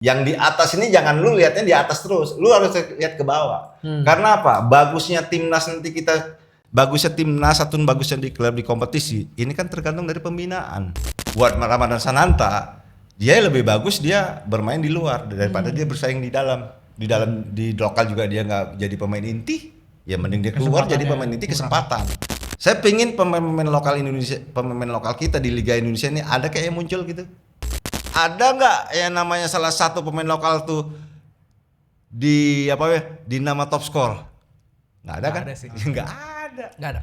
Yang di atas ini jangan lu lihatnya di atas terus, lu harus lihat ke bawah. Karena apa? Bagusnya timnas ataupun bagusnya di klub di kompetisi, ini kan tergantung dari pembinaan. Buat Ramadhan Sananta, dia lebih bagus dia bermain di luar daripada dia bersaing di dalam. Di lokal juga dia nggak jadi pemain inti, ya mending dia keluar jadi pemain inti kesempatan. Saya pengin pemain lokal kita di Liga Indonesia ini ada kayak yang muncul gitu. Ada nggak yang namanya salah satu pemain lokal tuh di nama top score? Nggak ada kan? Nggak ada.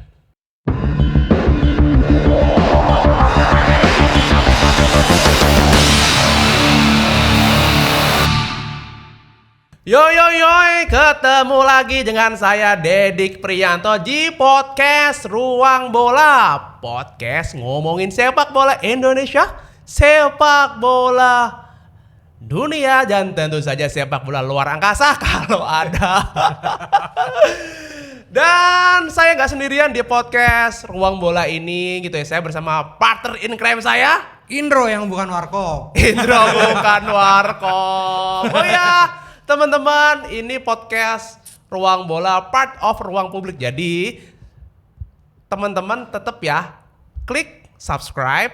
Yo, ketemu lagi dengan saya Dedik Priyanto di podcast Ruang Bola. Podcast ngomongin sepak bola Indonesia, sepak bola dunia, dan tentu saja sepak bola luar angkasa kalau ada. Dan saya nggak sendirian di podcast Ruang Bola ini gitu ya. Saya bersama partner in crime saya, Indro yang bukan Warkop. Indro bukan Warkop. Oh ya, teman-teman, ini podcast Ruang Bola, part of Ruang Publik. Jadi teman-teman tetap ya klik subscribe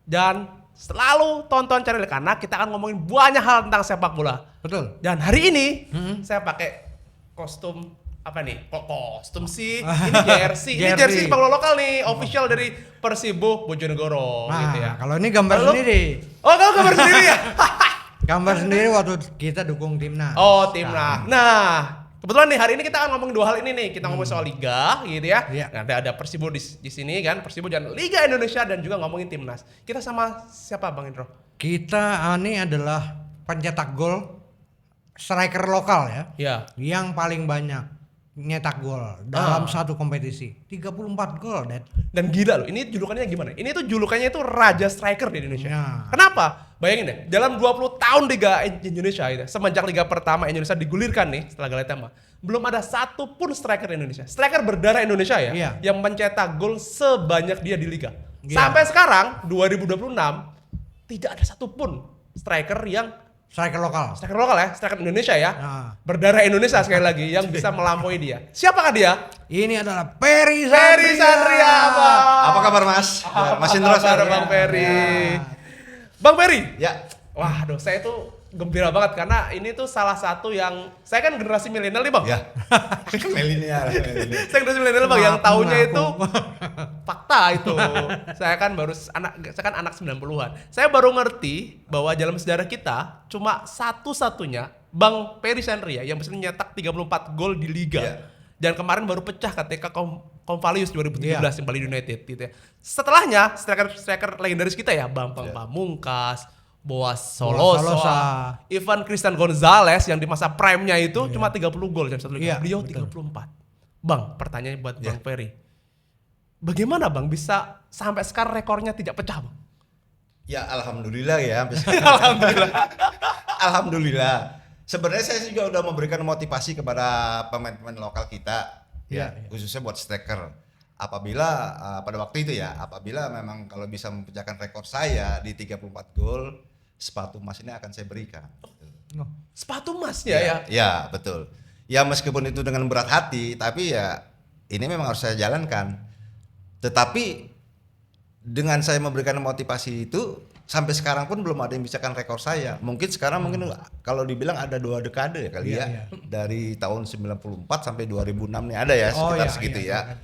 dan selalu tonton channel karena kita akan ngomongin banyak hal tentang sepak bola. Betul. Dan hari ini saya pakai kostum apa nih? Kok kostum sih? Ini jersey. Ini jersey sepak bola lokal nih, official dari Persibo Bojonegoro gitu ya. Kalau ini gambar sendiri. Oh, kamu gambar sendiri ya? Gambar sendiri waktu kita dukung timnas. Oh, timnas. Nah, kebetulan nih hari ini kita akan ngomongin dua hal ini nih. Kita ngomongin soal liga gitu ya. Iya. Nanti ada Persibo di sini kan, Persibo dan Liga Indonesia, dan juga ngomongin timnas. Kita sama siapa Bang Indro? Kita ini adalah pencetak gol striker lokal ya. Iya. Yang paling banyak nyetak gol dalam satu kompetisi. 34 gol, Dad. Dan gila loh, ini julukannya gimana? Ini tuh julukannya itu Raja Striker di Indonesia. Ya. Kenapa? Bayangin deh, dalam 20 tahun Liga Indonesia itu, semenjak Liga pertama Indonesia digulirkan nih setelah Galatama, belum ada satu pun striker Indonesia. Striker berdarah Indonesia ya, Iya. yang mencetak gol sebanyak dia di Liga. Iya. Sampai sekarang 2026 tidak ada satupun striker yang Striker lokal. striker Indonesia ya, Nah. berdarah Indonesia sekali lagi yang bisa melampaui dia. Siapakah dia? Ini adalah Ferry Satria, Bang. Apa kabar Mas? Mas Indro, Ada Bang Ferry. Bang Ferry. Ya. Waduh, saya tuh gembira banget karena ini tuh salah satu yang saya kan generasi milenial nih Bang. Ya. Milenial. Saya generasi milenial Bang yang taunya Ngaku. itu fakta itu. Saya kan anak 90-an. Saya baru ngerti bahwa dalam sejarah kita cuma satu-satunya Bang Ferry Satria yang bisa nyetak 34 gol di liga. Iya. Dan kemarin baru pecah ketika Convalius 2017 Iya. yang Bali United gitu ya. Setelahnya striker legendaris kita ya, Bambang Pamungkas, Boas Solosa, Ivan Christian Gonzalez yang di masa prime-nya itu cuma 30 gol dalam satu liga. Iya, Beliau betul. 34. Bang, pertanyaannya buat Bang Ferry. Bagaimana Bang bisa sampai sekarang rekornya tidak pecah, Bang? Ya alhamdulillah ya. Alhamdulillah. Alhamdulillah. Sebenarnya saya juga udah memberikan motivasi kepada pemain-pemain lokal kita, Iya, ya, khususnya buat striker. Apabila pada waktu itu ya, apabila memang kalau bisa memecahkan rekor saya di 34 gol, sepatu emas ini akan saya berikan. Sepatu emasnya ya. Ya, betul. Ya meskipun itu dengan berat hati, tapi ya ini memang harus saya jalankan. Tetapi dengan saya memberikan motivasi itu, sampai sekarang pun belum ada yang bisakan rekor saya. Mungkin sekarang kalau dibilang ada 2 dekade ya kali Iya. Dari tahun 94 sampai 2006 nih ada ya sekitar segitu ya.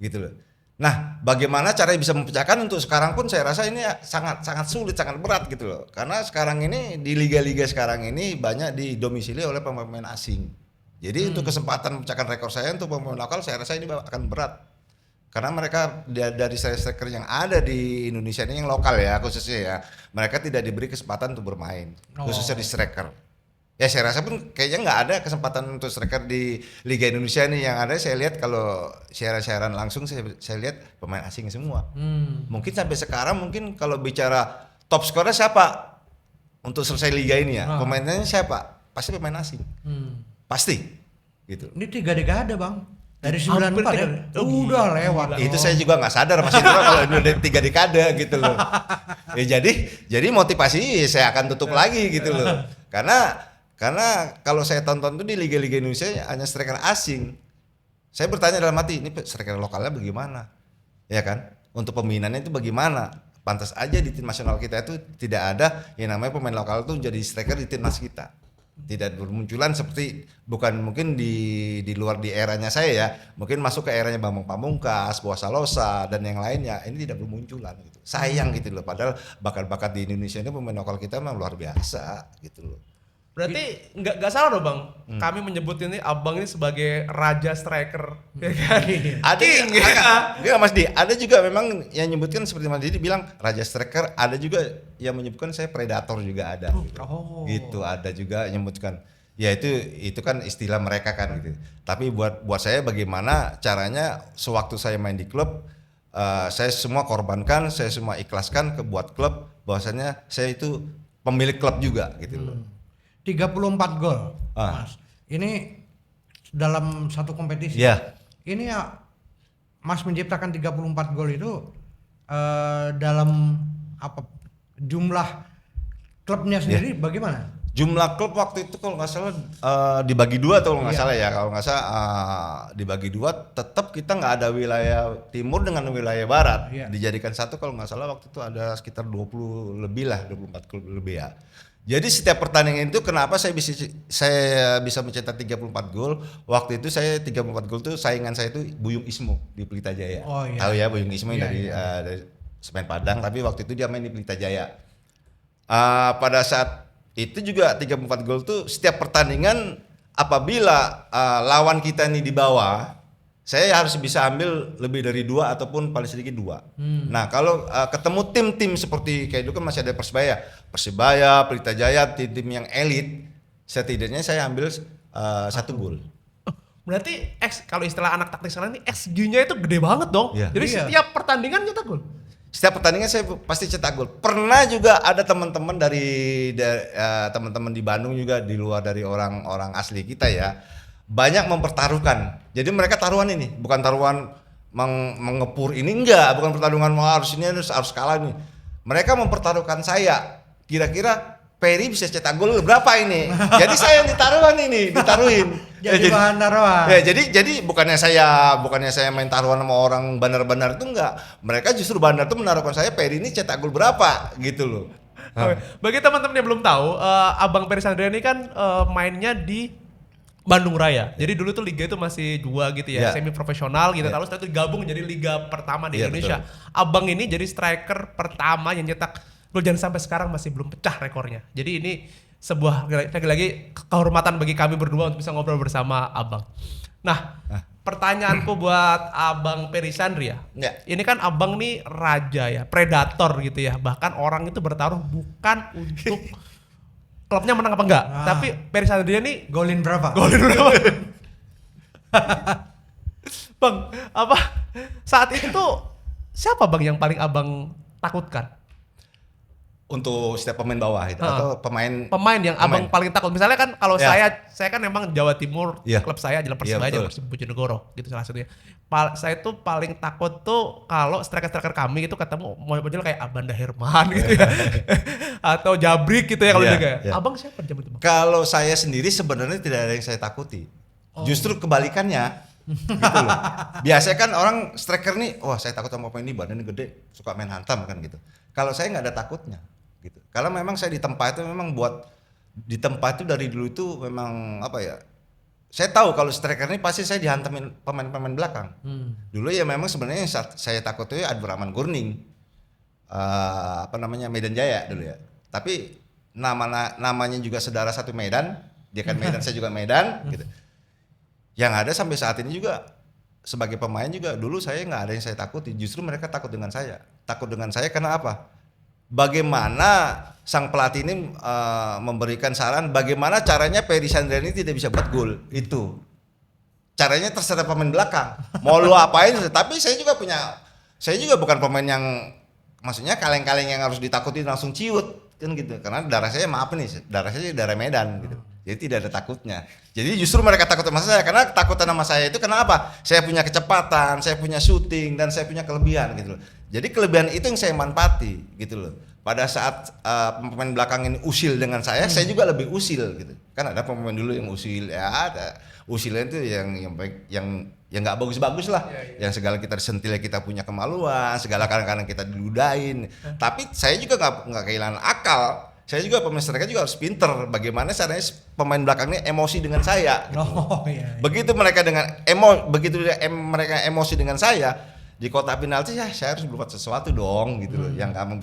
Gitu loh. Nah, bagaimana caranya bisa memecahkan untuk sekarang pun saya rasa ini sangat sulit, sangat berat gitu loh. Karena sekarang ini di liga-liga sekarang ini banyak didomisili oleh pemain asing. Jadi untuk kesempatan memecahkan rekor saya untuk pemain lokal saya rasa ini akan berat. Karena mereka dari striker yang ada di Indonesia ini yang lokal ya khususnya ya, mereka tidak diberi kesempatan untuk bermain, khususnya di striker. Ya saya rasa pun kayaknya nggak ada kesempatan untuk striker di Liga Indonesia nih. Yang ada saya lihat kalau siaran langsung saya lihat pemain asing semua. Mungkin sampai sekarang mungkin kalau bicara top skornya siapa untuk selesai liga ini ya, pemainnya siapa? Pasti pemain asing. Pasti gitu. Ini 3 dekade, Bang. Dari 94 ya. Gila. Udah lewat. Itu saya juga nggak sadar Mas Indro kalau udah 3 dekade gitu loh. Ya jadi motivasi saya akan tutup lagi gitu loh. Karena kalau saya tonton tuh di liga-liga Indonesia hanya striker asing. Saya bertanya dalam hati, ini striker lokalnya bagaimana? Ya kan? Untuk pembinaannya itu bagaimana? Pantas aja di tim nasional kita itu tidak ada yang namanya pemain lokal tuh jadi striker di timnas kita. Tidak bermunculan seperti bukan mungkin di luar di eranya saya ya, mungkin masuk ke eranya Bambang Pamungkas, Boas Salosa dan yang lainnya ini tidak bermunculan gitu. Sayang gitu loh, padahal bakat-bakat di Indonesia ini pemain lokal kita memang luar biasa gitu loh. Berarti nggak salah dong Bang, kami menyebut ini Abang ini sebagai raja striker, ya kan? Ada King, enggak Mas Di, ada juga memang yang nyebutkan seperti Mas Didi bilang raja striker, ada juga yang menyebutkan saya predator juga ada. Oh. Gitu ada juga yang menyebutkan. Ya itu kan istilah mereka kan gitu. Tapi buat saya bagaimana caranya sewaktu saya main di klub, saya semua korbankan, saya semua ikhlaskan ke buat klub, bahwasanya saya itu pemilik klub juga gitu loh. 34 gol, Ah. Mas. Ini dalam satu kompetisi. Iya. Ini ya Mas menciptakan 34 gol itu dalam apa jumlah klubnya sendiri bagaimana? Jumlah klub waktu itu kalau nggak salah dibagi dua atau kalau nggak Iya. salah ya, kalau nggak salah dibagi dua, tetap kita nggak ada wilayah timur dengan wilayah barat, Iya. dijadikan satu. Kalau nggak salah waktu itu ada sekitar 20 lebih lah, 24 klub lebih ya. Jadi setiap pertandingan itu kenapa saya bisa mencetak 34 gol? Waktu itu saya 34 gol tuh saingan saya itu Buyung Ismo di Pelita Jaya. Oh, iya. Tahu ya Buyung Ismo Iya, dari Semen Padang, tapi waktu itu dia main di Pelita Jaya. Pada saat itu juga 34 gol tuh setiap pertandingan apabila lawan kita ini di bawah, saya harus bisa ambil lebih dari 2 ataupun paling sedikit 2. Nah kalau ketemu tim-tim seperti kayak itu kan masih ada Persibaya, Pelita Jaya, tim-tim yang elit, setidaknya saya ambil 1 gol. Berarti kalau istilah anak taktik sekarang ini XG-nya itu gede banget dong. Iya. Jadi Iya. setiap pertandingan nyetak gol. Setiap pertandingan saya pasti cetak gol. Pernah juga ada teman-teman dari teman-teman di Bandung juga di luar dari orang-orang asli kita ya, banyak mempertaruhkan. Jadi mereka taruhan ini, bukan taruhan mengepur ini enggak, bukan pertarungan harus ini harus kalah nih. Mereka mempertaruhkan saya. Kira-kira Peri bisa cetak gol berapa ini? Jadi saya yang ditaruhin. Jadi bahan taruhan. Ya, jadi bukannya saya main taruhan sama orang bandar-bandar itu enggak. Mereka justru bandar tuh menaruhkan saya, Peri ini cetak gol berapa gitu loh. Oke. Bagi teman-teman yang belum tahu, Abang Peri Sandria ini kan mainnya di Bandung Raya. Jadi dulu tuh liga itu masih 2 gitu ya, Yeah. semi profesional gitu. Yeah. Lalu setelah itu gabung jadi liga pertama di Yeah, Indonesia. Abang ini jadi striker pertama yang nyetak gol dan sampai sekarang masih belum pecah rekornya. Jadi ini sebuah lagi-lagi kehormatan bagi kami berdua untuk bisa ngobrol bersama Abang. Nah, pertanyaanku buat Abang Peri Sandria. Ya. Ini kan Abang nih raja ya, predator gitu ya. Bahkan orang itu bertaruh bukan untuk klubnya menang apa enggak, tapi Peri Sandria nih Golin berapa? golin berapa? Bang, apa saat itu siapa Bang yang paling Abang takutkan? Untuk setiap pemain bawah itu atau Pemain yang Abang paling takut. Misalnya kan kalau Ya. saya kan memang Jawa Timur, Ya. klub saya adalah Ya, Persibaya, betul. Persib Bojonegoro gitu salah satunya. Saya tuh paling takut tuh kalau striker-striker kami itu ketemu model kayak Abanda Herman gitu ya. Atau Jabrik gitu ya kalau Ya, dia kayak. ya. Abang siapa jam itu Bang? Kalau saya sendiri sebenarnya tidak ada yang saya takuti. Justru kebalikannya. Gitu loh. Biasanya kan orang striker nih, wah saya takut sama pemain ini badannya gede, suka main hantam kan gitu. Kalau saya nggak ada takutnya gitu. Kalau memang saya ditempa itu memang buat ditempa itu dari dulu itu memang apa ya? Saya tahu kalau striker ini pasti saya dihantamin pemain-pemain belakang. Dulu ya memang sebenarnya yang saya takut itu Adbur Rahman Gurning. Medan Jaya dulu ya. Tapi namanya juga saudara satu Medan, dia kan Medan, saya juga Medan gitu. Yang ada sampai saat ini juga sebagai pemain juga dulu saya nggak ada yang saya takuti, justru mereka takut dengan saya. Takut dengan saya karena apa? Bagaimana sang pelatih ini memberikan saran bagaimana caranya Peri Sandria ini tidak bisa buat gol itu. Caranya terserah pemain belakang. Mau lu apain, tapi saya juga bukan pemain yang maksudnya kaleng-kaleng yang harus ditakuti langsung ciut kan gitu. Karena darah saya darah saya darah Medan gitu. Jadi tidak ada takutnya. Jadi justru mereka takut sama saya karena ketakutan sama saya itu kenapa? Saya punya kecepatan, saya punya shooting dan saya punya kelebihan gitu loh. Jadi kelebihan itu yang saya manfaati gitu loh. pada saat pemain belakang ini usil dengan saya juga lebih usil gitu. Kan ada pemain dulu yang usil, ya ada usilnya itu yang baik, yang nggak bagus-bagus lah, yang segala kita disentil kita punya kemaluan, segala kadang-kadang kita diludahin. Tapi saya juga nggak kehilangan akal. Saya juga pemain striker juga harus pinter bagaimana caranya pemain belakangnya emosi dengan saya. Gitu. Begitu mereka mereka emosi dengan saya di kotak penalti, ya saya harus berbuat sesuatu dong gitu loh, yang kamu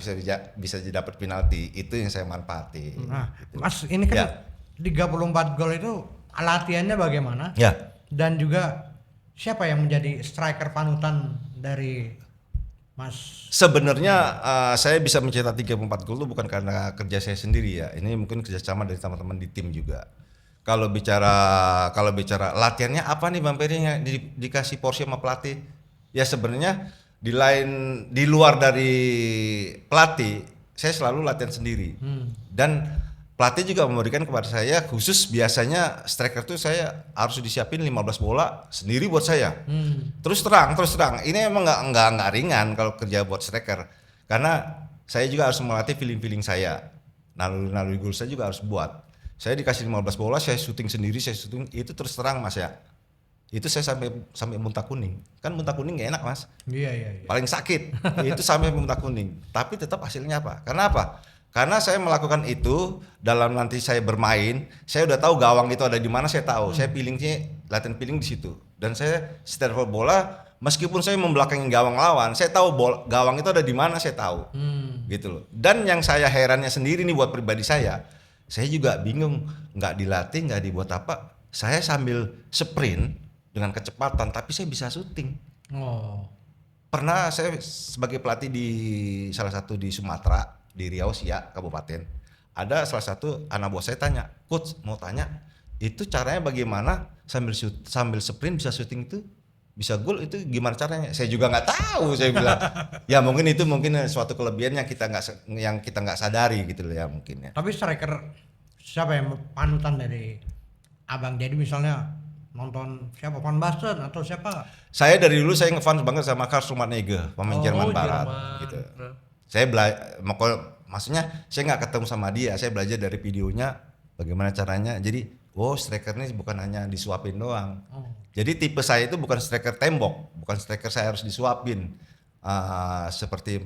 bisa dapat penalti. Itu yang saya manfaati. Nah, gitu. Mas ini kan 34 gol itu latihannya bagaimana? Ya. Dan juga siapa yang menjadi striker panutan dari Mas? Sebenarnya saya bisa mencetak 34 gol itu bukan karena kerja saya sendiri ya. Ini mungkin kerjasama dari teman-teman di tim juga. Kalau bicara latihannya apa nih Bang Peri yang dikasih porsi sama pelatih? Ya sebenarnya di luar dari pelatih, saya selalu latihan sendiri. Dan pelatih juga memberikan kepada saya khusus biasanya striker tuh saya harus disiapin 15 bola sendiri buat saya. Terus terang, ini emang nggak ringan kalau kerja buat striker, karena saya juga harus melatih feeling saya, naluri gol saya juga harus buat. Saya dikasih 15 bola, saya syuting sendiri, itu terus terang Mas ya. Itu saya sampai muntah kuning. Kan muntah kuning gak enak Mas. Iya. Paling sakit. Itu sampai muntah kuning. Tapi tetap hasilnya apa? Karena apa? Karena saya melakukan itu dalam nanti saya bermain, saya udah tahu gawang itu ada di mana, saya tahu. Saya latihan feeling di situ. Dan saya setiap bola, meskipun saya membelakangi gawang lawan, saya tahu gawang itu ada di mana, saya tahu. Gitu loh. Dan yang saya herannya sendiri nih buat pribadi saya juga bingung, nggak dilatih, nggak dibuat apa. Saya sambil sprint dengan kecepatan, tapi saya bisa syuting. Pernah saya sebagai pelatih di salah satu di Sumatera, di Riau Siak Kabupaten, ada salah satu anak buah saya tanya, coach mau tanya itu caranya bagaimana sambil sprint bisa syuting itu bisa gol itu gimana caranya? Saya juga nggak tahu, saya bilang. Ya mungkin suatu kelebihan yang kita nggak sadari gitu loh ya mungkin ya. Tapi striker siapa yang panutan dari Abang? Jadi misalnya nonton siapa, Van Basten atau siapa? Saya dari dulu saya ngefans banget sama Karl Rummenigge, pemain Jerman Barat gitu. Saya maksudnya saya nggak ketemu sama dia, saya belajar dari videonya bagaimana caranya. Jadi striker ini bukan hanya disuapin doang. Jadi tipe saya itu bukan striker tembok, bukan striker saya harus disuapin. Seperti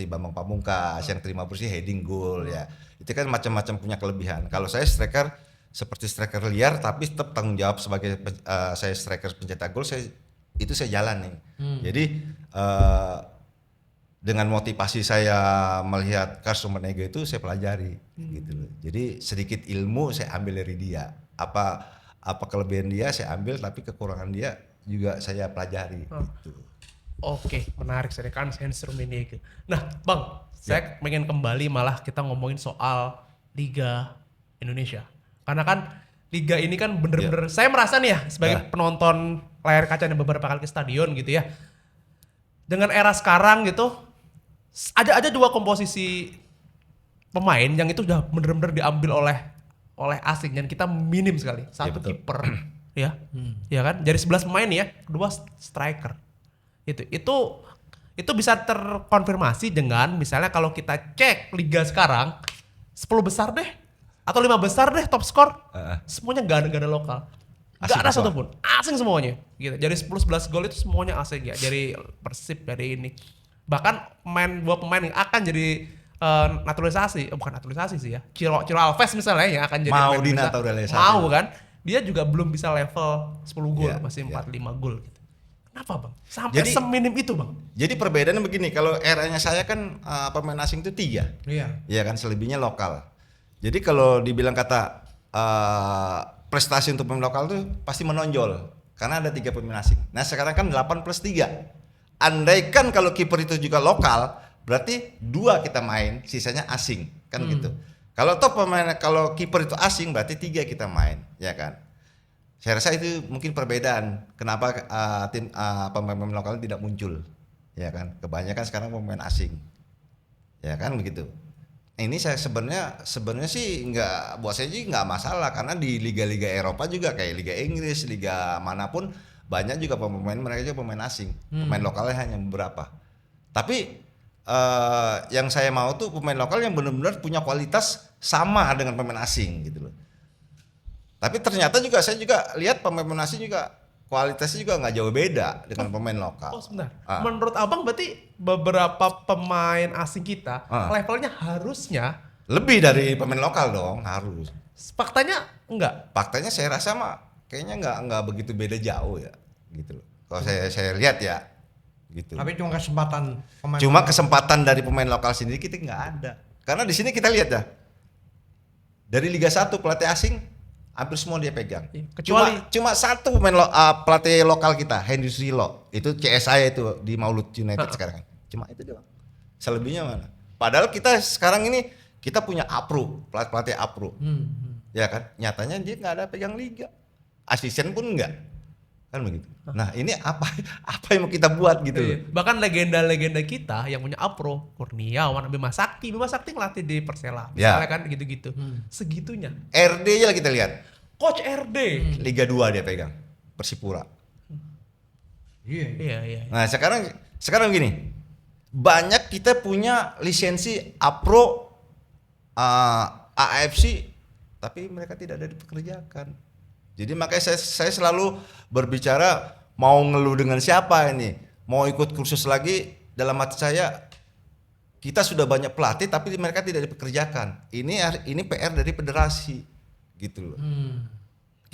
Bambang Pamungkas yang terima bersih heading goal ya. Itu kan macam-macam punya kelebihan. Kalau saya striker seperti striker liar tapi tetap tanggung jawab sebagai saya striker pencetak gol, saya jalan nih. Jadi dengan motivasi saya melihat Karl Rummenigge itu saya pelajari gitu loh. Jadi sedikit ilmu saya ambil dari dia. Apa kelebihan dia saya ambil, tapi kekurangan dia juga saya pelajari gitu. Oke, menarik sekali kan Karl Rummenigge. Nah, Bang, saya pengen kembali malah kita ngomongin soal Liga Indonesia. Karena kan liga ini kan bener-bener saya merasa nih ya sebagai penonton layar kaca yang beberapa kali ke stadion gitu ya. Dengan era sekarang gitu ada dua komposisi pemain yang itu udah bener-bener diambil oleh asing dan kita minim sekali. Satu kiper ya. Ya kan? Dari 11 pemain ya, kedua striker. Itu bisa terkonfirmasi dengan misalnya kalau kita cek liga sekarang 10 besar deh atau 5 besar deh top skor, semuanya gak ada lokal, gak ada satupun, asing semuanya gitu. Dari 10-11 gol itu semuanya asing ya, dari Persib, dari ini. Bahkan dua pemain yang akan jadi naturalisasi, bukan naturalisasi sih ya, Ciro Alves misalnya yang akan jadi mau dinaturalisasi, mau kan, dia juga belum bisa level 10 gol, masih 4-5 gol gitu. Kenapa Bang? Sampai seminim itu Bang? Jadi perbedaannya begini, kalau eranya saya kan pemain asing itu 3, iya kan, selebihnya lokal. Jadi kalau dibilang kata prestasi untuk pemain lokal itu pasti menonjol karena ada 3 pemain asing. Nah sekarang kan 8+3. Andaikan kalau kiper itu juga lokal, berarti 2 kita main, sisanya asing kan gitu. Kalau kiper itu asing berarti 3 kita main, ya kan. Saya rasa itu mungkin perbedaan kenapa pemain lokal tidak muncul, ya kan. Kebanyakan sekarang pemain asing, ya kan begitu. Ini saya sebenarnya sih buat saya sih nggak masalah karena di liga-liga Eropa juga kayak Liga Inggris, liga manapun banyak juga pemain mereka juga pemain asing, pemain lokalnya hanya beberapa. Tapi yang saya mau tuh pemain lokal yang benar-benar punya kualitas sama dengan pemain asing gitu loh. Tapi ternyata juga saya juga lihat pemain asing juga kualitasnya juga nggak jauh beda dengan pemain lokal. Oh sebentar. Menurut abang berarti beberapa pemain asing kita levelnya harusnya lebih dari pemain lokal dong, harus. Faktanya enggak. Faktanya saya rasa mah kayaknya nggak begitu beda jauh ya, gitu loh. Kalau saya lihat ya, gitu. Tapi cuma kesempatan pemain. Cuma kesempatan dari pemain lokal sendiri kita nggak ada. Karena di sini kita lihat ya, dari Liga 1 pelatih asing hampir semua dia pegang. Kecuali cuma satu pemain pelatih lokal kita, Henry Silo, itu CS saya itu di Maulud United sekarang. Cuma itu doang. Selebihnya mana? Padahal kita sekarang ini kita punya APRO, pelatih APRO. Ya kan? Nyatanya dia nggak ada pegang liga. Asisten pun enggak. Kan begitu. Nah, ini apa yang mau kita buat gitu loh. Bahkan legenda-legenda kita yang punya APRO, Kurniawan, Bima Sakti ngelatih di Persela. Misalnya kan gitu-gitu. Segitunya. RD aja lah kita lihat. Coach RD. Liga 2 dia pegang. Persipura. Iya. Nah, sekarang gini. Banyak kita punya lisensi APRO, AFC, tapi mereka tidak ada dipekerjakan. Jadi makanya saya selalu berbicara mau ngeluh dengan siapa ini, mau ikut kursus lagi, dalam hati saya kita sudah banyak pelatih tapi mereka tidak dipekerjakan. Ini PR dari federasi, gitu loh.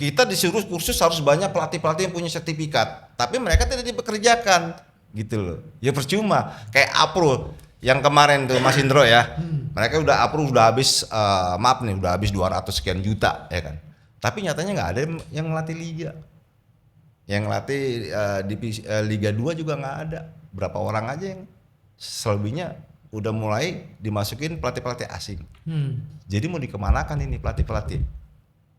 Kita disuruh kursus harus banyak pelatih-pelatih yang punya sertifikat, tapi mereka tidak dipekerjakan, gitu loh. Ya percuma. Kayak APRO yang kemarin tuh Mas Indro ya, mereka udah APRO udah habis, udah habis 200 sekian juta, ya kan. Tapi nyatanya nggak ada yang ngelatih liga, yang ngelatih Liga 2 juga nggak ada. Berapa orang aja yang selebihnya udah mulai dimasukin pelatih-pelatih asing. Jadi mau dikemanakan ini pelatih-pelatih?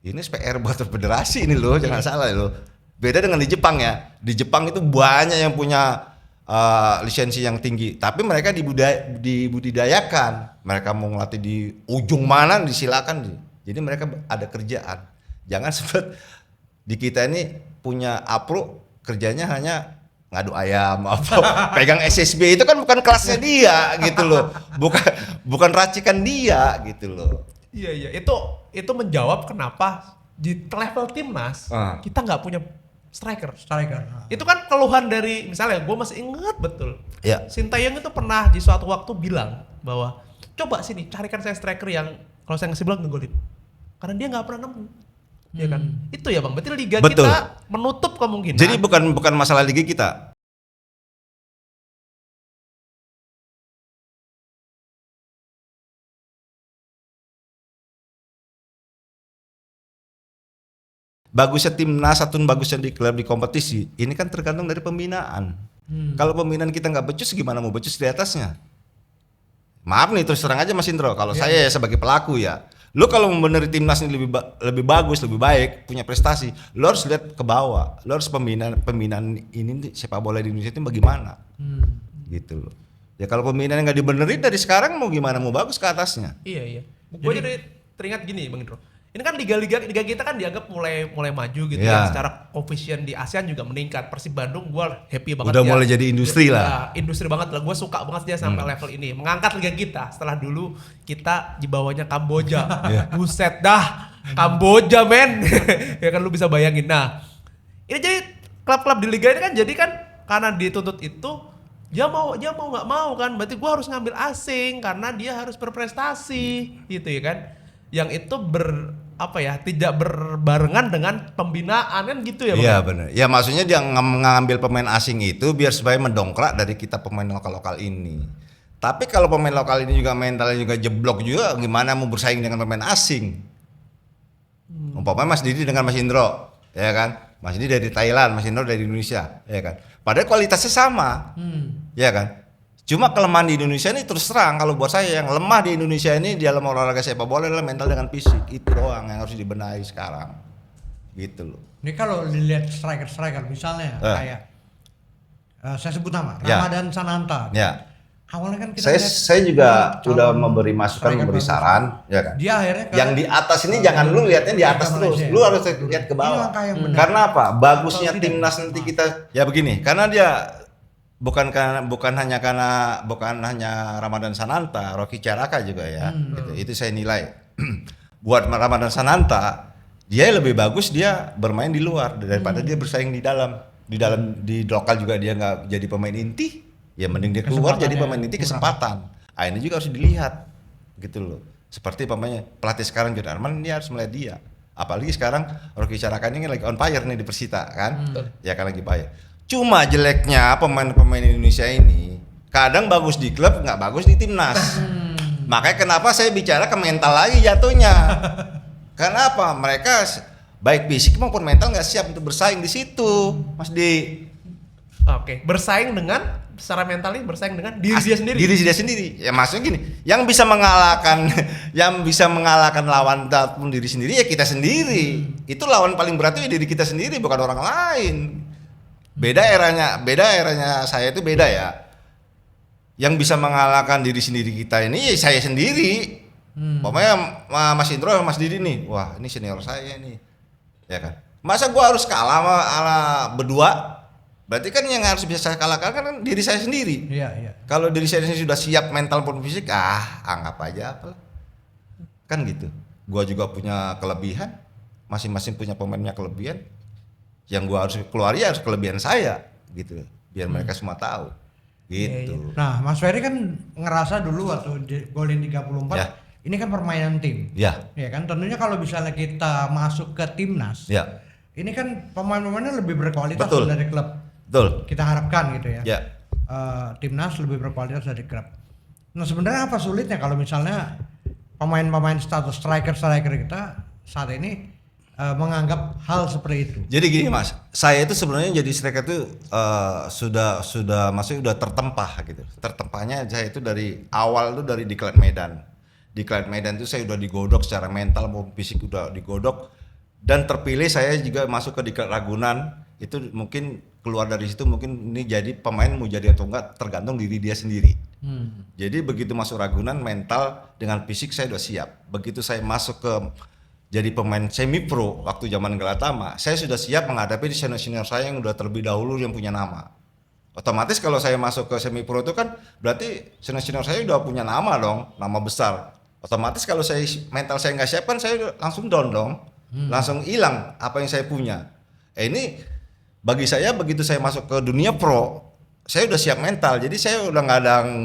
Ini PR buat federasi ini loh, jangan salah loh. Beda dengan di Jepang ya. Di Jepang itu banyak yang punya lisensi yang tinggi, tapi mereka dibudidayakan. Mereka mau ngelatih di ujung mana disilakan. Jadi mereka ada kerjaan. Jangan sempat di kita ini punya APRO kerjanya hanya ngadu ayam pegang SSB, itu kan bukan kelasnya dia gitu loh. Bukan racikan dia gitu loh. Iya, itu menjawab kenapa di level timnas kita nggak punya striker. Itu kan keluhan dari, misalnya gue masih ingat betul. Ya. Sintayong itu pernah di suatu waktu bilang bahwa coba sini carikan saya striker yang kalau saya ngasih bola ngegolin. Karena dia nggak pernah nemu. Ya kan? Itu ya Bang, berarti liga Betul. kita menutup kemungkinan. Jadi bukan masalah liga kita. Bagusnya timnas atau bagusnya di klub di kompetisi, ini kan tergantung dari pembinaan. Kalau pembinaan kita nggak becus, gimana mau becus di atasnya? Maaf nih, terus terang aja Mas Indro, kalau saya sebagai pelaku ya, lo kalau membenahi timnas ini lebih bagus, lebih baik, punya prestasi, lo harus lihat ke bawah, lo harus pembinaan ini sepak bola di Indonesia itu bagaimana, gitu loh. Ya kalau pembinaan nggak dibenerin dari sekarang mau gimana, mau bagus ke atasnya? Iya. Gue jadi teringat gini Bang Indro. Ini kan liga kita kan dianggap mulai maju gitu ya. Secara koefisien di ASEAN juga meningkat. Persib Bandung gue happy banget. Udah mulai jadi industri lah. Industri banget lah. Gue suka banget dia sampai level ini. Mengangkat liga kita. Setelah dulu kita di bawahnya Kamboja. Buset dah. Kamboja men. Ya kan lu bisa bayangin. Nah ini jadi klub-klub di liga ini kan jadi kan karena dituntut itu dia mau nggak mau kan. Berarti gue harus ngambil asing karena dia harus berprestasi gitu ya kan. Yang itu tidak berbarengan dengan pembinaan kan gitu ya Bang? Iya benar. Ya maksudnya dia ngambil pemain asing itu biar supaya mendongkrak dari kita pemain lokal ini. Tapi kalau pemain lokal ini juga mentalnya juga jeblok juga, gimana mau bersaing dengan pemain asing? Umpamanya Mas Didi dengan Mas Indro, ya kan? Mas Didi dari Thailand, Mas Indro dari Indonesia, ya kan? Padahal kualitasnya sama, ya kan? Cuma kelemahan di Indonesia ini terus terang kalau buat saya yang lemah di Indonesia ini di dalam olahraga sepak bola adalah mental dengan fisik, itu doang yang harus dibenahi sekarang, gitu loh. Ini kalau dilihat striker misalnya kayak saya sebut nama Ramadan Sananta. Ya. Awalnya kan kita saya juga udah memberi masukan, memberi saran, ya kan. Dia akhirnya yang di atas ini jangan lu lihatnya di atas terus, lu harus lihat ke bawah. Iya, Karena apa? Bagusnya timnas nanti kita ya begini, karena dia bukan hanya Ramadan Sananta, Rocky Caraka juga ya. Itu saya nilai. Buat Ramadan Sananta, dia lebih bagus dia bermain di luar daripada dia bersaing di dalam. Di lokal juga dia nggak jadi pemain inti, ya mending dia keluar jadi pemain inti kesempatan. Ini juga harus dilihat, gitu loh. Seperti pemainnya pelatih sekarang John Arman, dia harus melihat dia. Apalagi sekarang Rocky Caraka ini lagi on fire nih di Persita kan, ya kan lagi fire. Cuma jeleknya pemain-pemain Indonesia ini kadang bagus di klub, nggak bagus di timnas. Makanya kenapa saya bicara ke mental lagi jatuhnya. Kenapa? Mereka baik fisik maupun mental nggak siap untuk bersaing di situ, Mas Di. Oke, bersaing dengan secara mental ini bersaing dengan diri dia sendiri. Diri dia sendiri. Ya maksudnya gini, yang bisa mengalahkan lawan ataupun diri sendiri ya kita sendiri. Itu lawan paling berat itu ya diri kita sendiri, bukan orang lain. Beda eranya saya itu beda ya. Yang bisa mengalahkan diri sendiri kita ini ya saya sendiri. Pokoknya Mas Indro, Mas Didi nih, wah ini senior saya nih, ya kan. Masa gua harus kalah sama berdua? Berarti kan yang harus bisa saya kalahkan kan diri saya sendiri. Iya. Kalau diri saya sendiri sudah siap mental pun fisik, anggap aja apalah. Kan gitu. Gua juga punya kelebihan, masing-masing punya pemainnya kelebihan. Yang gua harus keluar ya harus kelebihan saya, gitu. Biar mereka semua tahu. Gitu. Nah, Mas Ferry kan ngerasa dulu waktu golin 34, Ya. ini kan permainan tim. Ya. Ya kan, tentunya kalau misalnya kita masuk ke timnas, Ya. ini kan pemain-pemainnya lebih berkualitas Betul. dari klub. Betul. Kita harapkan gitu ya. Ya. Timnas lebih berkualitas dari klub. Nah, sebenarnya apa sulitnya kalau misalnya pemain-pemain status striker kita saat ini menganggap hal seperti itu? Jadi gini Mas, saya itu sebenarnya jadi striker itu sudah maksudnya udah tertempah gitu. Tertempahnya saya itu dari awal itu dari Diklat Medan. Diklat Medan itu saya udah digodok secara mental maupun fisik udah digodok dan terpilih saya juga masuk ke Diklat Ragunan. Itu mungkin keluar dari situ mungkin ini jadi pemain mau jadi atau enggak tergantung diri dia sendiri. Jadi begitu masuk Ragunan mental dengan fisik saya udah siap. Begitu saya masuk ke jadi pemain semi pro waktu zaman Galatama, saya sudah siap menghadapi senior-senior saya yang udah terlebih dahulu yang punya nama. Otomatis kalau saya masuk ke semi pro itu kan berarti senior-senior saya udah punya nama dong, nama besar. Otomatis kalau saya mental saya nggak siap kan saya langsung down dong, langsung hilang apa yang saya punya. Ini bagi saya begitu saya masuk ke dunia pro, saya udah siap mental, jadi saya udah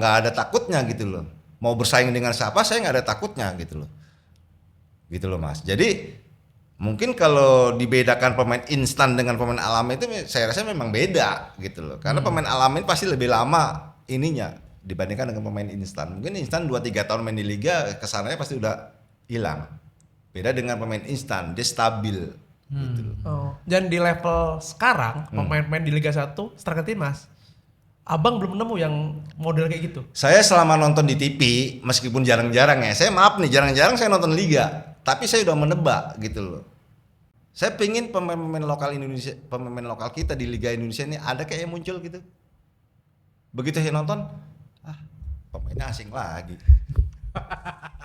nggak ada takutnya gitu loh. Mau bersaing dengan siapa saya nggak ada takutnya gitu loh Mas. Jadi mungkin kalau dibedakan pemain instan dengan pemain alami itu saya rasa memang beda gitu loh. Karena pemain alami pasti lebih lama ininya dibandingkan dengan pemain instan. Mungkin instan 2-3 tahun main di liga kesananya pasti udah hilang. Beda dengan pemain instan, dia stabil gitu loh. Dan di level sekarang pemain-pemain di Liga 1 striker timnas, Abang belum nemu yang model kayak gitu. Saya selama nonton di TV, meskipun jarang-jarang ya, saya maaf nih jarang-jarang saya nonton liga, tapi saya udah menebak gitu loh. Saya pingin pemain-pemain lokal Indonesia, pemain lokal kita di Liga Indonesia ini ada kayak yang muncul gitu. Begitu saya nonton, pemainnya asing lagi.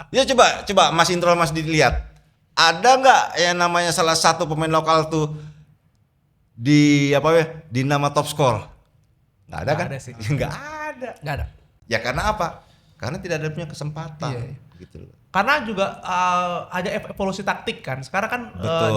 Ya coba Mas Intro Mas dilihat. Ada nggak yang namanya salah satu pemain lokal tuh di nama top score? Nggak ada kan? Nggak ada sih. Nggak ada. Ya karena apa? Karena tidak ada punya kesempatan. Iya. Gitu loh. Karena juga ada evolusi taktik kan. Sekarang kan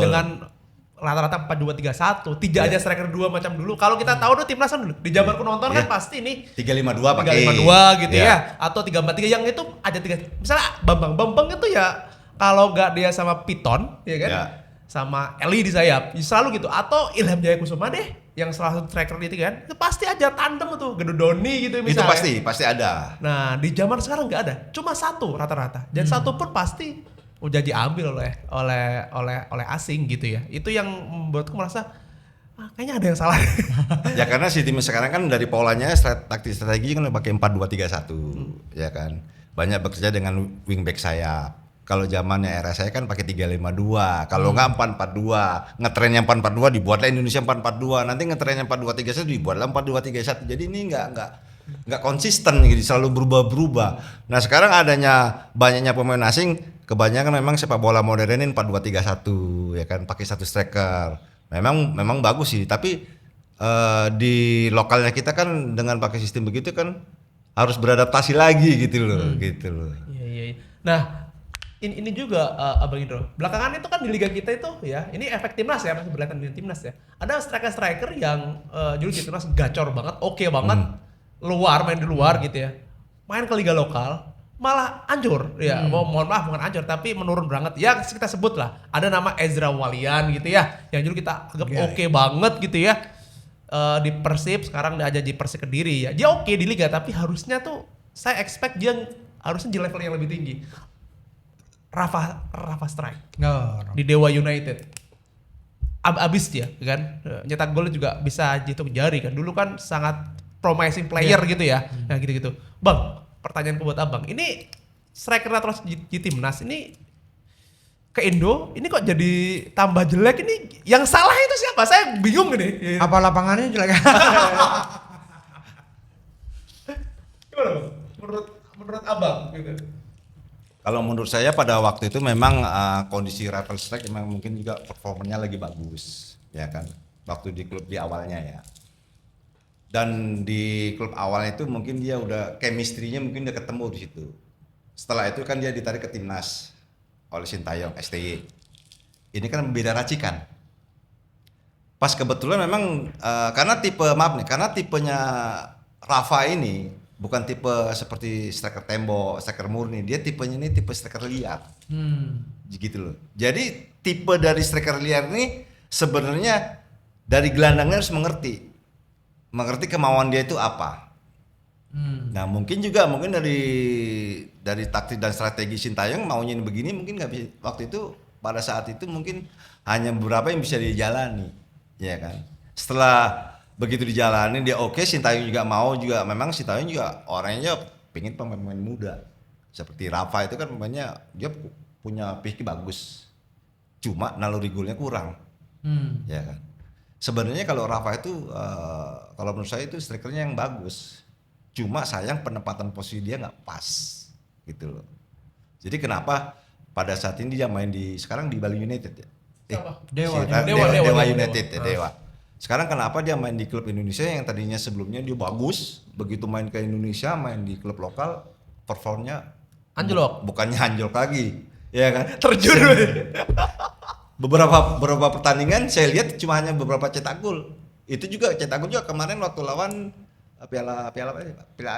dengan rata-rata 4-2-3-1, tidak ada striker 2 macam dulu. Kalau kita tahu tuh timnas kan dulu di zaman penonton kan pasti nih 3-5-2 pakai 3-5-2 gitu ya. Atau 3-4-3 yang itu ada 3. Misalnya Bambang itu ya kalau nggak dia sama Piton ya kan. Ya. Sama Eli di sayap, selalu gitu. Atau Ilham Jaya Kusuma deh yang salah satu striker itu kan. Itu pasti aja tandem tuh, Gedodoni gitu misalnya. Itu pasti ada. Nah, di zaman sekarang nggak ada. Cuma satu rata-rata. Dan satu pun pasti udah diambil oleh asing gitu ya. Itu yang membuatku merasa kayaknya ada yang salah. Ya karena si tim sekarang kan dari polanya strategi kan pakai 4-2-3-1 ya kan. Banyak bekerja dengan wingback sayap. Kalau zamannya era saya kan pakai 3-5-2. Kalau enggak 4-4-2. Ngetrennya 4-4-2 dibuatlah Indonesia 4-4-2. Nanti ngetrennya 4-2-3-1 dibuatlah 4-2-3-1. Jadi ini enggak konsisten gitu, selalu berubah-berubah. Nah, sekarang banyaknya pemain asing, kebanyakan memang sepak bola modernin 4-2-3-1 ya kan, pakai satu striker. Memang bagus sih, tapi di lokalnya kita kan dengan pakai sistem begitu kan harus beradaptasi lagi gitu loh. Iya. Nah, ini juga Abang Indro. Belakangan itu kan di liga kita itu ya, ini efek timnas ya, masih berkaitan dengan timnas ya. Ada striker yang dulu di timnas gacor banget, oke banget, main di luar gitu ya. Main ke liga lokal malah hancur ya. Mohon maaf bukan hancur tapi menurun banget. Ya kita sebut lah, ada nama Ezra Walian gitu ya, yang dulu kita anggap oke banget gitu ya. Di Persib, sekarang dia aja di Persik Kediri ya. Dia oke di liga tapi harusnya tuh saya expect dia harusnya di level yang lebih tinggi. Rafa Strike di Dewa United. Abis dia kan. Nyetak gol juga bisa hitung jari kan. Dulu kan sangat promising player gitu ya. Nah gitu-gitu. Bang, pertanyaanku buat Abang. Ini striker terus di timnas ini ke Indo, ini kok jadi tambah jelek ini? Yang salah itu siapa? Saya bingung ini. Apa lapangannya jelek? Gimana Bang? Menurut Abang gitu. Kalau menurut saya pada waktu itu memang kondisi Rafael Strike memang mungkin juga performanya lagi bagus, ya kan? Waktu di klub di awalnya ya. Dan di klub awalnya itu mungkin dia udah chemistry-nya mungkin udah ketemu di situ. Setelah itu kan dia ditarik ke timnas oleh Sintayong STY. Ini kan beda racikan. Pas kebetulan memang karena tipenya Rafa ini bukan tipe seperti striker tembok, striker murni. Dia tipenya ini tipe striker liar. Gitu loh. Jadi tipe dari striker liar ini sebenarnya dari gelandangnya harus mengerti kemauan dia itu apa. Nah mungkin dari taktik dan strategi Sintayong maunya begini mungkin nggak bisa waktu itu pada saat itu mungkin hanya beberapa yang bisa dijalani, ya kan. Setelah begitu dijalani dia oke, Sintayong juga mau juga memang Sintayong juga orangnya pengen pemain muda seperti Rafa itu kan pemainnya dia punya pikir bagus, cuma naluri golnya kurang, ya kan. Sebenarnya kalau Rafa itu kalau menurut saya itu strikernya yang bagus. Cuma sayang penempatan posisi dia nggak pas gitu loh. Jadi kenapa pada saat ini dia main sekarang di Bali United ya? Dewa United ya, Dewa. Sekarang kenapa dia main di klub Indonesia yang tadinya sebelumnya dia bagus, begitu main ke Indonesia main di klub lokal performnya anjlok. Bukannya anjlok lagi, ya kan? Terjun. beberapa pertandingan saya lihat cuma hanya beberapa cetak gol. Itu juga cetak gol juga kemarin waktu lawan Piala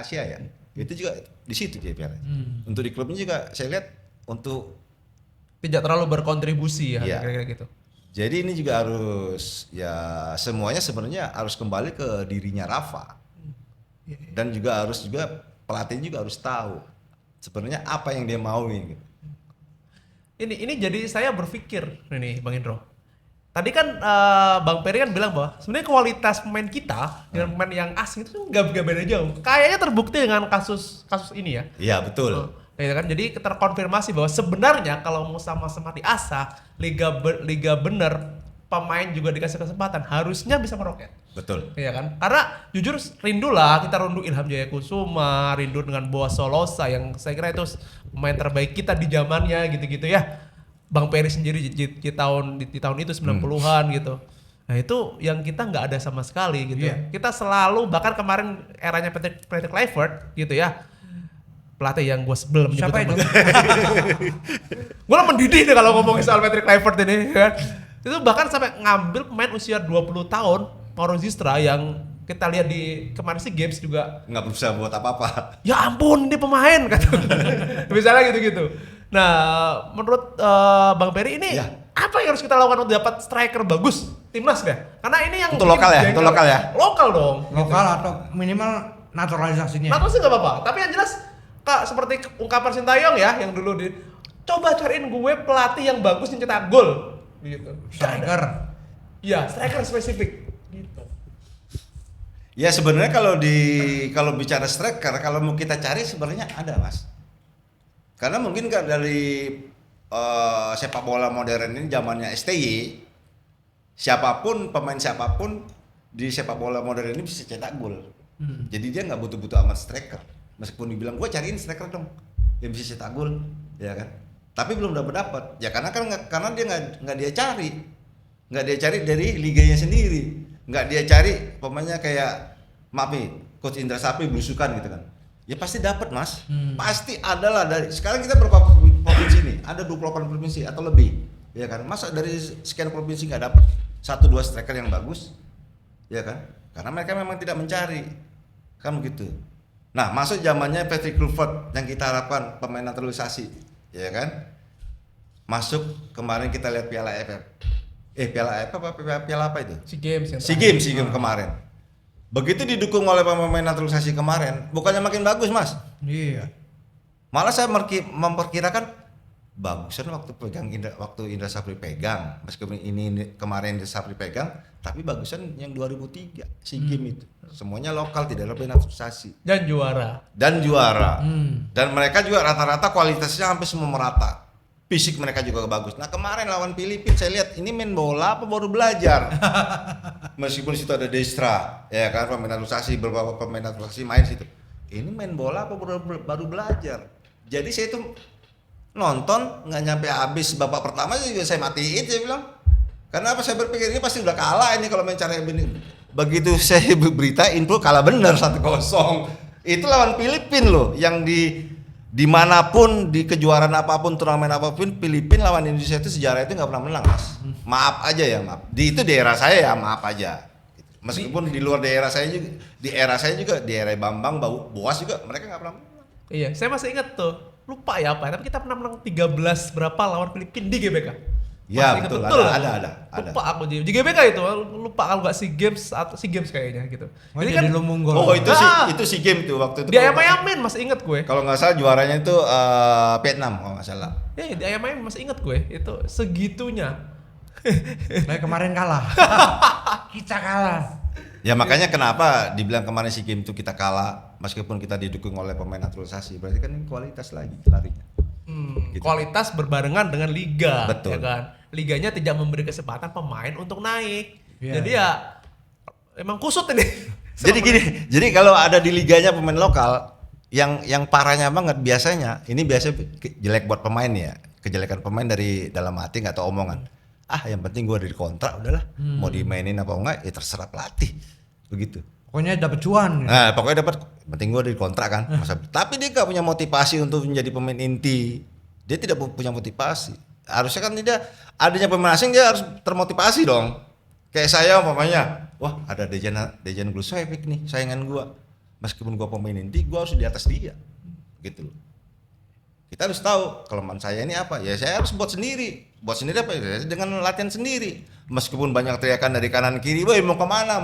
Asia ya. Itu juga di situ dia piala. Untuk di klubnya juga saya lihat untuk tidak terlalu berkontribusi ya, kira-kira gitu. Jadi ini juga harus ya semuanya sebenarnya harus kembali ke dirinya Rafa. Dan juga pelatih juga harus tahu sebenarnya apa yang dia mau gitu. Ini jadi saya berpikir ini Bang Indro. Tadi kan Bang Peri kan bilang bahwa sebenarnya kualitas pemain kita dengan pemain yang asing itu nggak beda jauh. Kayaknya terbukti dengan kasus ini ya. Iya betul. Ya kan? Jadi terkonfirmasi bahwa sebenarnya kalau mau sama-sama diasah liga bener pemain juga dikasih kesempatan harusnya bisa meroket. Betul. Iya kan? Karena jujur kita rindu Ilham Jaya Kusuma, rindu dengan Boas Solosa yang saya kira itu pemain terbaik kita di zamannya gitu-gitu ya. Bang Peri sendiri di tahun itu 90-an gitu. Nah itu yang kita nggak ada sama sekali gitu. Kita selalu bahkan kemarin eranya Patrick Kluivert gitu ya. Pelatih yang gue sebel menyebut siapa itu? Gue mendidih deh kalau ngomongin soal Patrick Kluivert ini kan. Itu bahkan sampai ngambil pemain usia 20 tahun Mauro Zistra yang kita lihat di kemarin sih Games juga nggak bisa buat apa-apa. Ya ampun ini pemain kata. Misalnya gitu-gitu. Nah, menurut Bang Peri ini apa yang harus kita lakukan untuk dapat striker bagus timnas deh? Karena ini yang untuk lokal ya, lokal dong. Lokal atau minimal naturalisasinya. Naturalisasi nggak apa-apa. Tapi yang jelas Kak seperti ungkapan Sintayong ya yang dulu coba cariin gue pelatih yang bagus yang cetak gol gitu. Striker. Iya, striker spesifik gitu. Ya sebenarnya kalau bicara striker kalau mau kita cari sebenarnya ada Mas. Karena mungkin kan dari sepak bola modern ini zamannya STY, pemain siapapun di sepak bola modern ini bisa cetak gol. Jadi dia nggak butuh amat striker. Meskipun dibilang gue cariin striker dong yang bisa cetak gol, ya kan? Tapi belum dapat. Ya karena dia nggak dia cari dari liganya sendiri. nggak dia cari pemainnya kayak maaf nih Coach Indra Sapri belusukan gitu kan. Ya pasti dapat Mas. Pasti ada lah dari sekarang kita berapa provinsi nih? Ada 28 provinsi atau lebih. Ya kan? Masa dari sekian provinsi nggak dapat 1-2 striker yang bagus? Ya kan? Karena mereka memang tidak mencari. Kan begitu. Nah, masuk zamannya Patrick Kluivert yang kita harapkan pemain naturalisasi, ya kan? Masuk kemarin kita lihat Piala AFF. Piala apa itu? SEA Games yang SEA Games kemarin. Begitu didukung oleh pemain naturalisasi kemarin, bukannya makin bagus, Mas. Iya. Malah saya memperkirakan bagusan waktu Indra Sapri pegang. Meskipun ini kemarin Indra Sapri pegang, tapi bagusan yang 2003 SEA Games itu. Semuanya lokal, tidak ada naturalisasi. dan juara. Dan mereka juga rata-rata kualitasnya hampir semua merata. Fisik mereka juga bagus. Nah kemarin lawan Filipina saya lihat ini main bola apa baru belajar. Meskipun situ ada Destra, ya kan pemain naturalisasi, beberapa pemain naturalisasi main situ. Ini main bola apa baru belajar. Jadi saya itu nonton nggak nyampe habis babak pertama juga saya matiin, saya bilang. Karena apa, saya berpikir ini pasti udah kalah ini kalau main cara begini. Begitu saya berita info kalah benar 1-0. Itu lawan Filipina loh yang dimanapun di kejuaraan apapun, turnamen apapun, Filipina lawan Indonesia itu sejarah itu nggak pernah menang, Mas. Maaf aja ya, maaf. Itu daerah saya ya, maaf aja. Meskipun di luar daerah saya juga, di era Bambang, Boas juga mereka nggak pernah menang. Iya, saya masih ingat tuh. Lupa ya apa, tapi kita pernah menang 13 berapa lawan Filipina di GBK. Ya Masih betul, ingat ada. Lupa aku di GBK itu, lupa kalau nggak SEA Games atau SEA Games kayaknya gitu. Jadi kan Lumunggol. Oh itu SEA Games tuh waktu itu. Di ayam-ayamin masih ingat gue. Kalau nggak salah juaranya itu Vietnam kalau nggak salah. Ya di ayam-ayamin masih ingat gue. Itu segitunya. Nah, kemarin kalah. Kita kalah. Ya makanya kenapa dibilang kemarin SEA Games itu kita kalah meskipun kita didukung oleh pemain naturalisasi, berarti kan ini kualitas lagi larinya. Gitu. Kualitas berbarengan dengan liga. Betul. Ya kan? Liganya tidak memberi kesempatan pemain untuk naik. Iya. Jadi ya emang kusut ini. Jadi gini, jadi kalau ada di liganya pemain lokal yang parahnya banget biasanya, ini biasa jelek buat pemain ya, kejelekan pemain dari dalam hati nggak tahu omongan. Yang penting gue ada di kontrak udahlah, mau dimainin apa enggak ya terserah pelatih, begitu. Pokoknya dapat cuan. Nah pokoknya dapat, penting gue ada di kontrak kan. Tapi dia nggak punya motivasi untuk menjadi pemain inti, dia tidak punya motivasi. Harusnya kan dia adanya pemain asing dia harus termotivasi dong. Kayak saya umpamanya, wah ada Dejan Glusovic nih saingan gua. Meskipun gua pemain inti, gua harus di atas dia. Gitu loh. Kita harus tahu kelemahan saya ini apa. Ya saya harus buat sendiri. Buat sendiri apa? Ya, dengan latihan sendiri. Meskipun banyak teriakan dari kanan kiri, "Woi, mau kemana?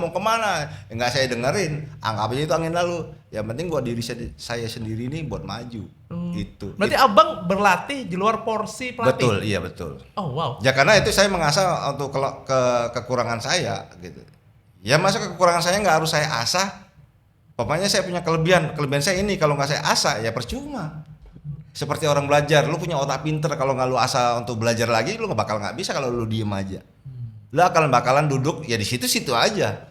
Enggak saya dengerin. Anggap aja itu angin lalu. Yang penting buat diri saya sendiri nih buat maju. Itu. Berarti abang berlatih di luar porsi pelatih. Betul, iya betul. Oh wow. Ya karena itu saya mengasah untuk kekurangan saya gitu. Ya masa kekurangan saya nggak harus saya asah. Pokoknya saya punya kelebihan saya ini kalau nggak saya asah ya percuma. Seperti orang belajar, lu punya otak pinter, kalau nggak lu asah untuk belajar lagi, lu nggak bisa kalau lu diem aja. Lu bakalan duduk ya di situ aja,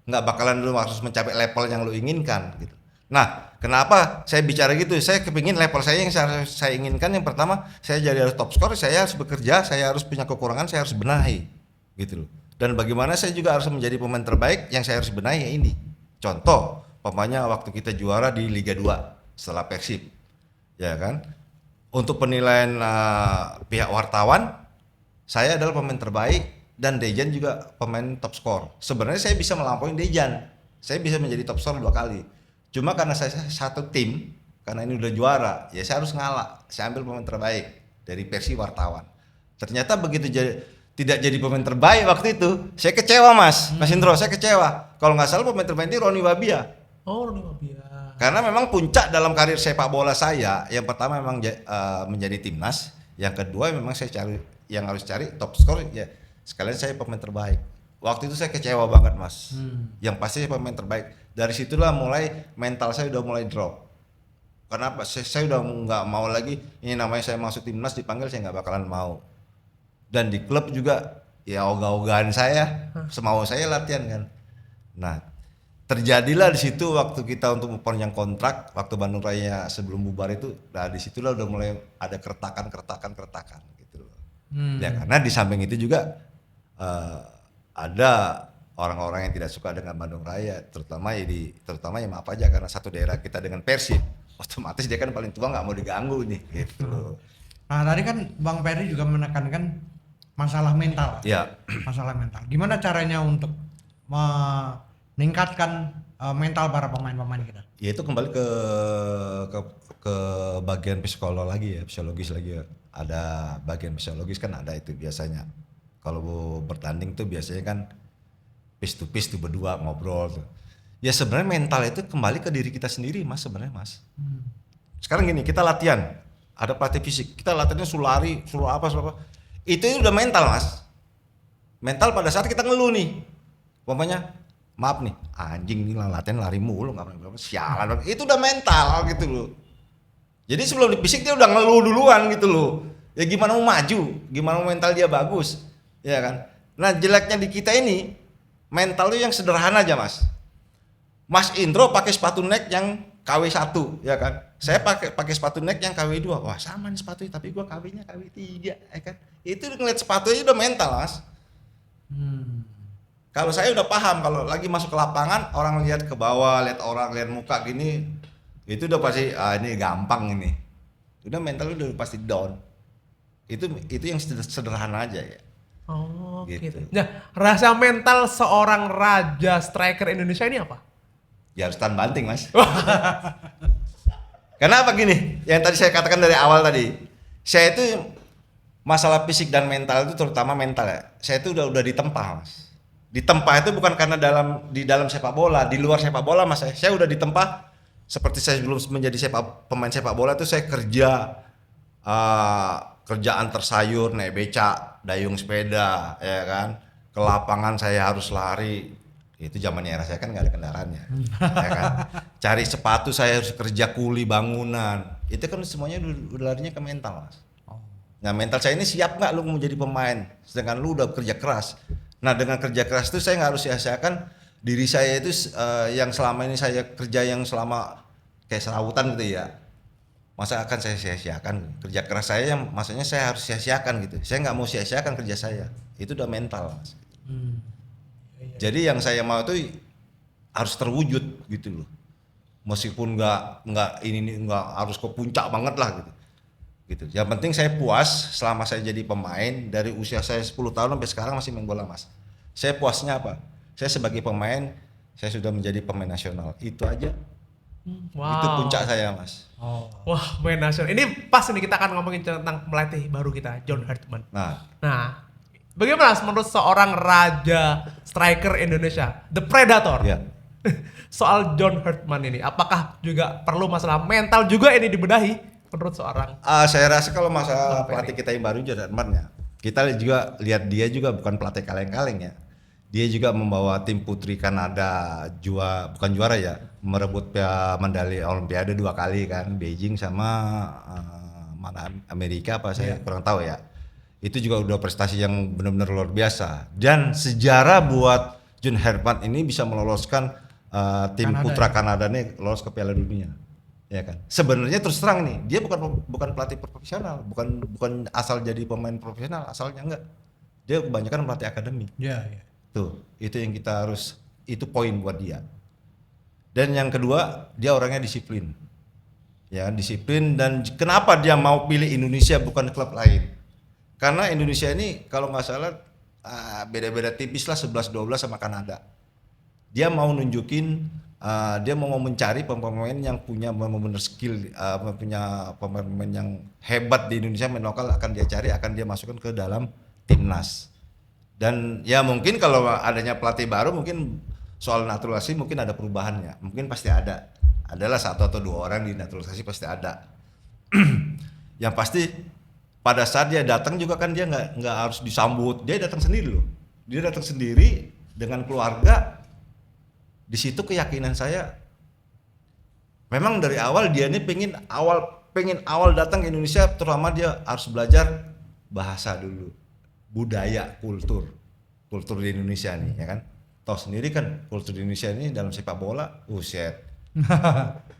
nggak bakalan lu harus mencapai level yang lu inginkan gitu. Nah, kenapa saya bicara gitu? Saya kepingin level saya yang saya inginkan yang pertama, saya jadi harus top score, saya harus bekerja, saya harus punya kekurangan, saya harus benahi, gitu loh. Dan bagaimana saya juga harus menjadi pemain terbaik yang saya harus benahi ya ini. Contoh, pokoknya waktu kita juara di Liga 2 setelah Persib. Ya kan, untuk penilaian pihak wartawan, saya adalah pemain terbaik dan Dejan juga pemain top skor. Sebenarnya saya bisa melampaui Dejan, saya bisa menjadi top skor 2 kali. Cuma karena saya satu tim, karena ini udah juara, ya saya harus ngalah. Saya ambil pemain terbaik dari versi wartawan. Ternyata begitu tidak jadi pemain terbaik waktu itu, saya kecewa Mas Indro, saya kecewa. Kalau nggak salah pemain terbaik ini Roni Wabia. Oh, Roni Wabia. Karena memang puncak dalam karir sepak bola saya, yang pertama memang menjadi timnas, yang kedua memang saya yang harus cari top skor ya sekalian saya pemain terbaik. Waktu itu saya kecewa banget Mas. Yang pasti saya pemain terbaik. Dari situlah mulai mental saya udah mulai drop. Kenapa? Saya udah nggak mau lagi, ini namanya saya masuk timnas dipanggil saya nggak bakalan mau. Dan di klub juga ya ogah-ogahan saya, semau saya latihan kan. Nah, terjadilah di situ waktu kita untuk memperpanjang kontrak waktu Bandung Raya sebelum bubar itu, nah disitulah udah mulai ada keretakan gitu loh. Ya karena di samping itu juga ada orang-orang yang tidak suka dengan Bandung Raya, terutama ya maaf aja karena satu daerah kita dengan Persib, otomatis dia kan paling tua nggak mau diganggu nih gitu. Nah tadi kan Bang Ferry juga menekankan masalah mental. Ya. Masalah mental. Gimana caranya untuk meningkatkan mental para pemain-pemain kita? Ya itu kembali ke bagian psikologis lagi ya. Ada bagian psikologis kan ada itu biasanya. Kalau bertanding tuh biasanya kan face to face tuh berdua ngobrol tuh. Ya sebenarnya mental itu kembali ke diri kita sendiri Mas sebenarnya Mas. Sekarang gini, kita latihan, ada pelatih fisik, kita latihannya suruh lari, suruh apa. Itu udah mental Mas. Mental pada saat kita ngeluh nih. Umpamanya, maaf nih, anjing nih latihan lari mulu, nggak apa-apa, sialan. Itu udah mental gitu loh. Jadi sebelum di fisik dia udah ngeluh duluan gitu loh. Ya gimana mau maju, gimana mau mental dia bagus, ya kan. Nah jeleknya di kita ini, mental itu yang sederhana aja Mas. Mas Indro pakai sepatu Nike yang KW1 ya kan. Saya pakai sepatu Nike yang KW2. Wah, sama nih sepatunya tapi gua KW-nya KW3 ya kan. Itu ngeliat sepatunya udah mental, Mas. Kalau saya udah paham kalau lagi masuk ke lapangan orang lihat ke bawah, lihat orang, lihat muka gini, itu udah pasti ini gampang ini. Udah mental udah pasti down. Itu yang sederhana aja ya. Oh Gitu. Nah, rasa mental seorang raja striker Indonesia ini apa? Ya harus tahan banting Mas. Kenapa gini? Yang tadi saya katakan dari awal tadi, saya itu masalah fisik dan mental itu terutama mental ya. Saya itu udah ditempa Mas. Ditempa itu bukan karena di dalam sepak bola, di luar sepak bola Mas. Saya udah ditempa seperti saya sebelum menjadi pemain sepak bola itu saya kerja kerjaan tersayur, naik becak, dayung sepeda, ya kan. Ke lapangan saya harus lari. Itu zamannya era saya kan nggak ada kendaraannya, ya kan. Cari sepatu saya harus kerja kuli bangunan. Itu kan semuanya udah larinya ke mental Mas. Nah mental saya ini siap nggak lu mau jadi pemain, sedangkan lu udah kerja keras. Nah dengan kerja keras itu saya nggak harus sia-siakan diri saya itu yang selama ini saya kerja yang selama kayak serawutan gitu ya. Masa akan saya sia-siakan kerja keras saya yang maksudnya saya harus sia-siakan gitu. Saya nggak mau sia-siakan kerja saya. Itu udah mental Mas. Jadi yang saya mau itu harus terwujud gitu loh. Meskipun nggak harus ke puncak banget lah gitu. Yang penting saya puas selama saya jadi pemain dari usia saya 10 tahun sampai sekarang masih main bola Mas. Saya puasnya apa? Saya sebagai pemain saya sudah menjadi pemain nasional. Itu aja. Wow. Itu puncak saya Mas. Wah, pemain nasional. Ini pas nih kita akan ngomongin tentang pelatih baru kita, John Hartman. Nah, bagaimana menurut seorang raja striker Indonesia, The Predator? Ya. Soal John Hartman ini, apakah juga perlu masalah mental juga ini dibenahi menurut seorang? Saya rasa kalau masalah pelatih kita yang baru John Hartman ya, kita juga lihat dia juga bukan pelatih kaleng-kaleng ya. Dia juga membawa tim putri Kanada bukan juara ya, merebut medali Olimpiade 2 kali kan, Beijing sama mana Amerika apa saya kurang tahu ya. Itu juga udah prestasi yang benar-benar luar biasa. Dan sejarah buat John Hartman ini bisa meloloskan tim putra Kanada nih lolos ke Piala Dunia. Ya kan. Sebenarnya terus terang nih, dia bukan pelatih profesional, bukan asal jadi pemain profesional, asalnya enggak. Dia kebanyakan pelatih akademi. Iya. Tuh, itu yang kita harus, itu poin buat dia. Dan yang kedua, dia orangnya disiplin. Ya, disiplin dan kenapa dia mau pilih Indonesia bukan klub lain? Karena Indonesia ini kalau nggak salah beda-beda tipis lah 11-12 sama Kanada. Dia mau nunjukin, dia mau mencari pemain yang punya benar-benar skill, punya pemain yang hebat di Indonesia main lokal akan dia cari, akan dia masukkan ke dalam timnas. Dan ya mungkin kalau adanya pelatih baru mungkin soal naturalisasi mungkin ada perubahannya, mungkin pasti ada. Adalah 1 atau 2 orang di naturalisasi pasti ada. Yang pasti pada saat dia datang juga kan dia nggak harus disambut, dia datang sendiri loh. Dia datang sendiri dengan keluarga. Di situ keyakinan saya, memang dari awal dia ini pengen awal datang ke Indonesia, terutama dia harus belajar bahasa dulu, budaya, kultur di Indonesia nih, ya kan. Tahu sendiri kan kultur di Indonesia ini dalam sepak bola,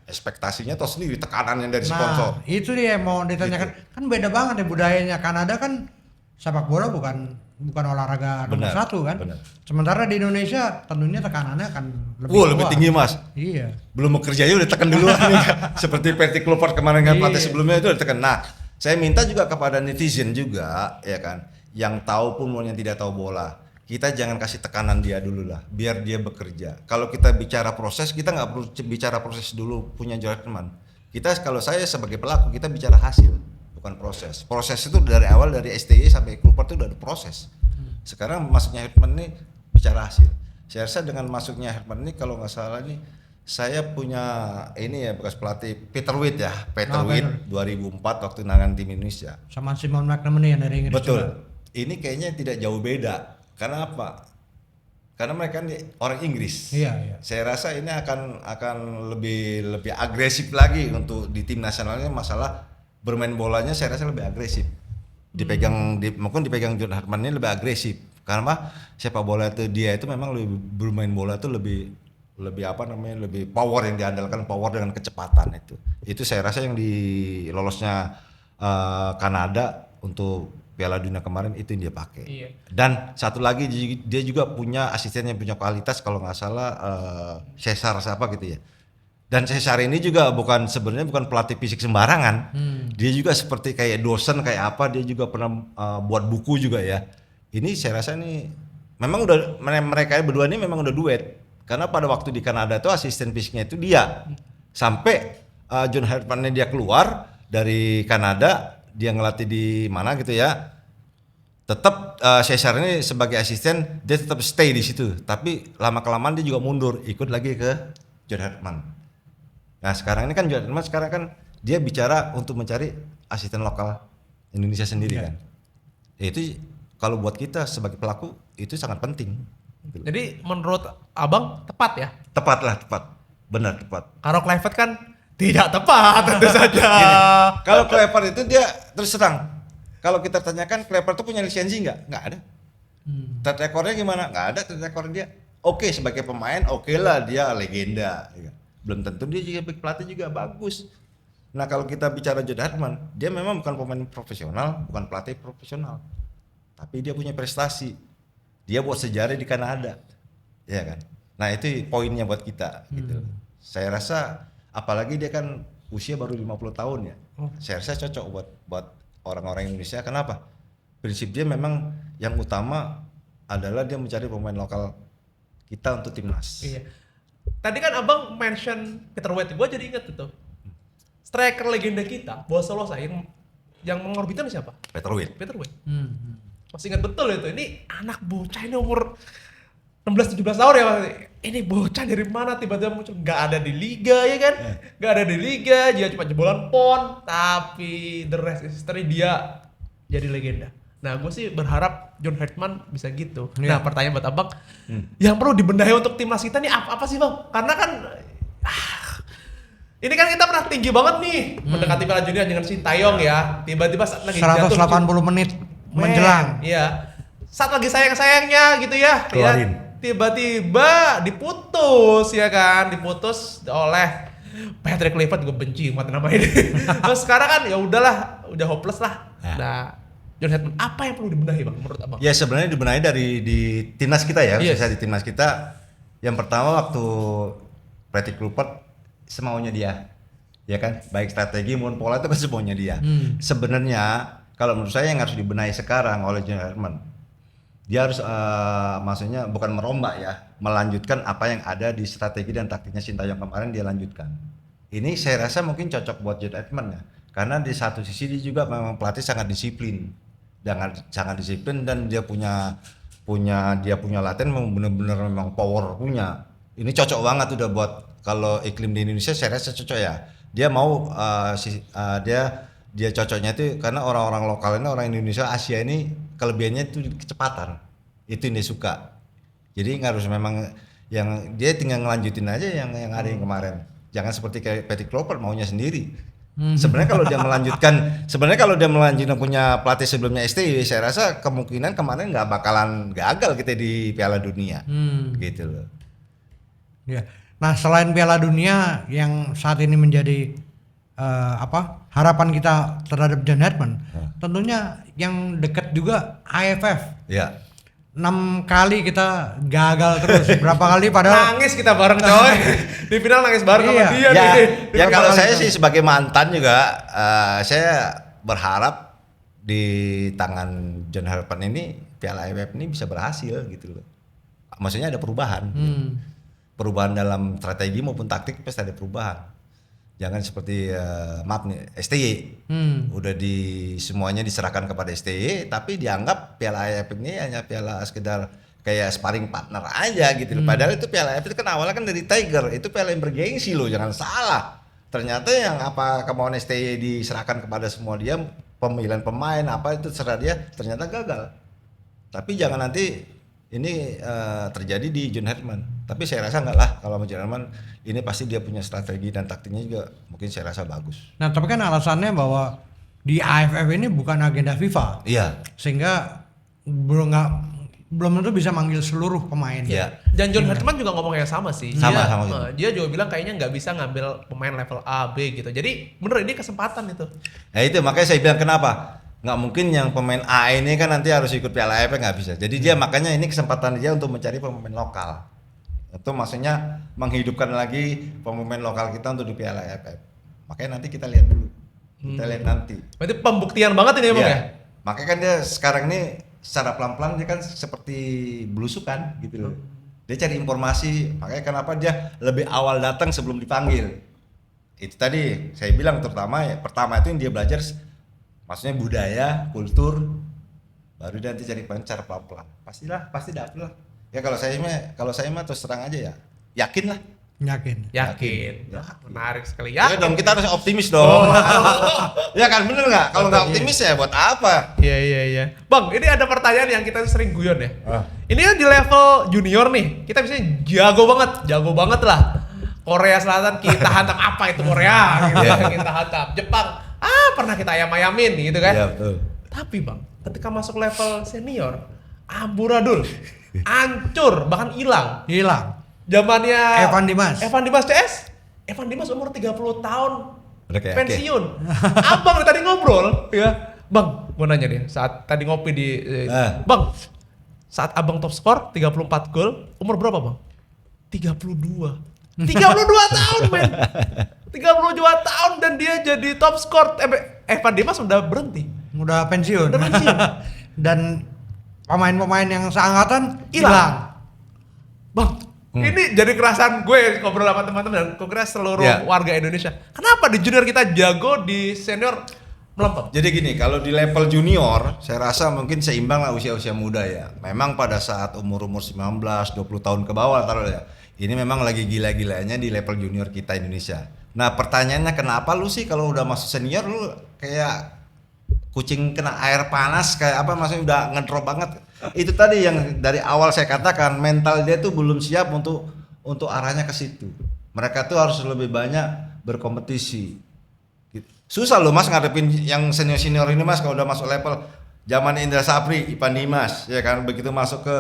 ekspektasinya tahu sendiri tekanannya dari sponsor. Nah, itu dia mau ditanyakan. Kan beda banget ya budayanya. Kanada kan sepak bola bukan olahraga nomor Benar, satu kan. benar. Sementara di Indonesia tentunya tekanannya akan lebih Lebih kuat. tinggi Mas. Iya. Belum bekerja aja udah tekan duluan nih. Seperti Patrick Kluivert kemarin kan pelatih sebelumnya itu udah tekan. Nah, saya minta juga kepada netizen juga ya kan, yang tahu pun maupun yang tidak tahu bola. Kita jangan kasih tekanan dia dulu lah, biar dia bekerja. Kalau kita bicara proses, kita nggak perlu bicara proses dulu punya Jordan. Kita kalau saya sebagai pelaku kita bicara hasil, bukan proses. Proses itu dari awal dari STY sampai Kluivert itu udah ada proses. Sekarang masuknya Herman ini bicara hasil. Saya rasa dengan masuknya Herman ini kalau nggak salah nih, saya punya ini ya bekas pelatih Peter Witt ya, Peter Witt 2004 waktu nangan tim Indonesia. Sama Simon McManamy yang dari Inggris. Betul. juga. Ini kayaknya tidak jauh beda. Karena apa? Karena mereka ini orang Inggris. Iya. Saya rasa ini akan lebih agresif lagi untuk di tim nasionalnya. Masalah bermain bolanya saya rasa lebih agresif. Mungkin dipegang John Hartman ini lebih agresif. Karena sepak bola itu dia itu memang lebih bermain bola itu lebih lebih power yang diandalkan, power dengan kecepatan itu. Itu saya rasa yang di lolosnya Kanada untuk Piala Dunia kemarin itu yang dia pakai. Iya. Dan satu lagi dia juga punya asisten yang punya kualitas kalau nggak salah Cesar siapa gitu ya. Dan Cesar ini juga sebenarnya bukan pelatih fisik sembarangan. Dia juga seperti kayak dosen kayak apa, dia juga pernah buat buku juga ya. Ini saya rasa ini memang mereka berdua ini memang udah duet. Karena pada waktu di Kanada itu asisten fisiknya itu dia. Sampai John Hartman dia keluar dari Kanada, dia ngelatih di mana gitu ya. Tetap Cesar ini sebagai asisten dia tetap stay di situ. Tapi lama kelamaan dia juga mundur, ikut lagi ke John Hartman. Nah sekarang ini kan John Hartman sekarang kan dia bicara untuk mencari asisten lokal Indonesia sendiri kan. Itu kalau buat kita sebagai pelaku itu sangat penting. Jadi menurut Abang tepat ya? Tepat. Benar tepat. Kalau Kluivert kan tidak tepat tentu saja. Kalau Kluivert itu dia terus terang. Kalau kita tanyakan Kluivert itu punya lisensi nggak? Nggak ada. Track recordnya gimana? Nggak ada track record dia. Oke sebagai pemain oke lah dia legenda. Belum tentu dia juga pelatih juga bagus. Nah kalau kita bicara John Hartman, dia memang bukan pemain profesional, bukan pelatih profesional, tapi dia punya prestasi. Dia buat sejarah di Kanada, ya kan. Nah itu poinnya buat kita. Gitu. Saya rasa, apalagi dia kan usia baru 50 tahun ya. Saya rasa cocok buat orang-orang Indonesia. Kenapa? Prinsip dia memang yang utama adalah dia mencari pemain lokal kita untuk timnas. Iya. Tadi kan Abang mention Peter Witt, gue jadi inget itu. Striker legenda kita, Boa Solosa yang mengorbitan siapa? Peter Witt. Masih ingat betul itu. Ini anak bocah ini umur 16-17 tahun ya Mas. Ini bocah dari mana tiba-tiba muncul? Gak ada di liga ya kan? Gak ada di liga, dia cuma jebolan PON. Tapi the rest is history, dia jadi legenda. Nah gue sih berharap John Hartman bisa gitu. Nah pertanyaan buat Abang, yang perlu dibenahi untuk timnas kita nih apa sih Bang? Karena kan ini kan kita pernah tinggi banget nih mendekati Piala Dunia dengan Sintayong ya. Tiba-tiba saat lagi 180 menit menjelang. Iya. Saat lagi sayang-sayangnya gitu ya. Keluarin. Tiba-tiba diputus ya kan, diputus oleh Patrick Kluivert, gue benci banget nama ini. Terus sekarang kan ya udahlah, udah hopeless lah. Nah, John Hartman apa yang perlu dibenahi Bang menurut Abang? Ya sebenarnya dibenahi di timnas kita ya, Yes. khususnya di timnas kita. Yang pertama waktu Patrick Kluivert semaunya dia, ya kan, baik strategi maupun pola itu kan semaunya dia. Sebenarnya kalau menurut saya yang harus dibenahi sekarang oleh John Hartman, dia harus maksudnya bukan merombak ya, melanjutkan apa yang ada di strategi dan taktiknya Sintayong kemarin dia lanjutkan. Ini saya rasa mungkin cocok buat John Hartman ya, karena di satu sisi dia juga memang pelatih sangat disiplin. Sangat disiplin dan dia punya latihan memang benar-benar memang power punya. Ini cocok banget udah buat kalau iklim di Indonesia saya rasa cocok ya. Dia mau dia cocoknya itu karena orang-orang lokal ini orang Indonesia Asia ini kelebihannya itu kecepatan. Itu yang dia suka. Jadi harus memang yang dia tinggal ngelanjutin aja yang ada yang kemarin. Jangan seperti kayak Patrick Kluivert maunya sendiri. Sebenarnya kalau dia melanjutkan punya pelatih sebelumnya STY, saya rasa kemungkinan kemarin nggak bakalan gagal kita di Piala Dunia, gitu loh. Ya. Nah selain Piala Dunia yang saat ini menjadi harapan kita terhadap John Herdman, tentunya yang dekat juga AFF. Ya. 6 kali kita gagal terus. Berapa kali padahal Nangis kita bareng coy. Di final nangis bareng sama Iya. dia Ya, nih. ya kalau saya itu. sih sebagai mantan juga, saya berharap di tangan John Herdman ini Piala AFF ini bisa berhasil gitu loh. Maksudnya ada perubahan. Perubahan dalam strategi maupun taktik pasti ada perubahan. Jangan seperti maaf nih STY. Udah semuanya diserahkan kepada STY tapi dianggap Piala AFF ini hanya piala sekedar kayak sparring partner aja gitu loh. Padahal itu Piala AFF itu kan awalnya kan dari Tiger, itu piala yang bergengsi loh, jangan salah. Ternyata yang apa kemauan STY diserahkan kepada semua dia, pemilihan pemain apa itu terserah dia, ternyata gagal. Tapi jangan nanti ini terjadi di John Herdman. Tapi saya rasa enggak lah, kalau sama John Herdman ini pasti dia punya strategi dan taktiknya juga mungkin saya rasa bagus. Nah, tapi kan alasannya bahwa di AFF ini bukan agenda FIFA. Iya. Sehingga belum tentu bisa manggil seluruh pemain. Iya. Dan John Herdman juga ngomong yang sama sih. Sama, dia, sama gitu. dia juga bilang kayaknya nggak bisa ngambil pemain level A, B gitu. Jadi bener ini kesempatan itu. Nah itu makanya saya bilang kenapa nggak mungkin yang pemain A ini kan nanti harus ikut Piala AFF, nggak bisa. Jadi dia makanya ini kesempatan dia untuk mencari pemain lokal. Itu maksudnya menghidupkan lagi pemain lokal kita untuk di Piala AFF. Makanya nanti kita lihat dulu. Kita lihat nanti. Berarti pembuktian banget ini ya Bang Iya. ya? Makanya kan dia sekarang ini secara pelan-pelan dia kan seperti belusukan gitu loh. Dia cari informasi, makanya kenapa dia lebih awal datang sebelum dipanggil. Itu tadi saya bilang terutama ya, pertama itu yang dia belajar maksudnya budaya, kultur, baru dia nanti cari pencar pelan-pelan. Pasti dapet lah. Ya kalau saya mah terus terang aja ya, yakin lah. Yakin. Yakin. Yakin. Menarik sekali Ya ya. dong, kita harus optimis dong. Ya kan bener nggak? Kalau nggak optimis ya buat apa? Iya. Bang, ini ada pertanyaan yang kita sering guyon ya. Ah. Ini kan di level junior nih, kita bisa jago banget lah. Korea Selatan kita hantam apa itu Korea gitu Iya. kita hantam. Jepang, pernah kita ayam-ayamin gitu kan. Iya betul. Tapi Bang, ketika masuk level senior, amburadul, hancur, bahkan hilang. Hilang. Zamannya Evan Dimas CS. Evan Dimas umur 30 tahun Udah kayak pensiun. Abang tadi ngobrol ya. Bang, mau nanya nih, saat tadi ngopi di Bang, saat Abang top skor 34 gol, umur berapa Bang? 32 tahun men. 32 tahun dan dia jadi top skor. Evan Dimas udah berhenti. udah pensiun. Udah pensiun. Dan pemain-pemain yang seangkatan Hilang. hilang. Bang, ini jadi kerasan gue ngobrol sama teman-teman dan gue kira seluruh Ya. warga Indonesia. Kenapa di junior kita jago, di senior melempem? Jadi gini, kalau di level junior, saya rasa mungkin seimbang lah usia-usia muda ya. Memang pada saat umur-umur 19, 20 tahun ke bawah taruh ya. Ini memang lagi gila-gilanya di level junior kita Indonesia. Nah pertanyaannya kenapa lu sih kalau udah masuk senior lu kayak kucing kena air panas kayak apa, maksudnya udah ngedrop banget. Itu tadi yang dari awal saya katakan, mental dia tuh belum siap untuk arahnya ke situ. Mereka tuh harus lebih banyak berkompetisi. Susah loh Mas ngadepin yang senior-senior ini Mas kalau udah masuk level zaman Indra Sapri, Ivan Dimas ya kan, begitu masuk ke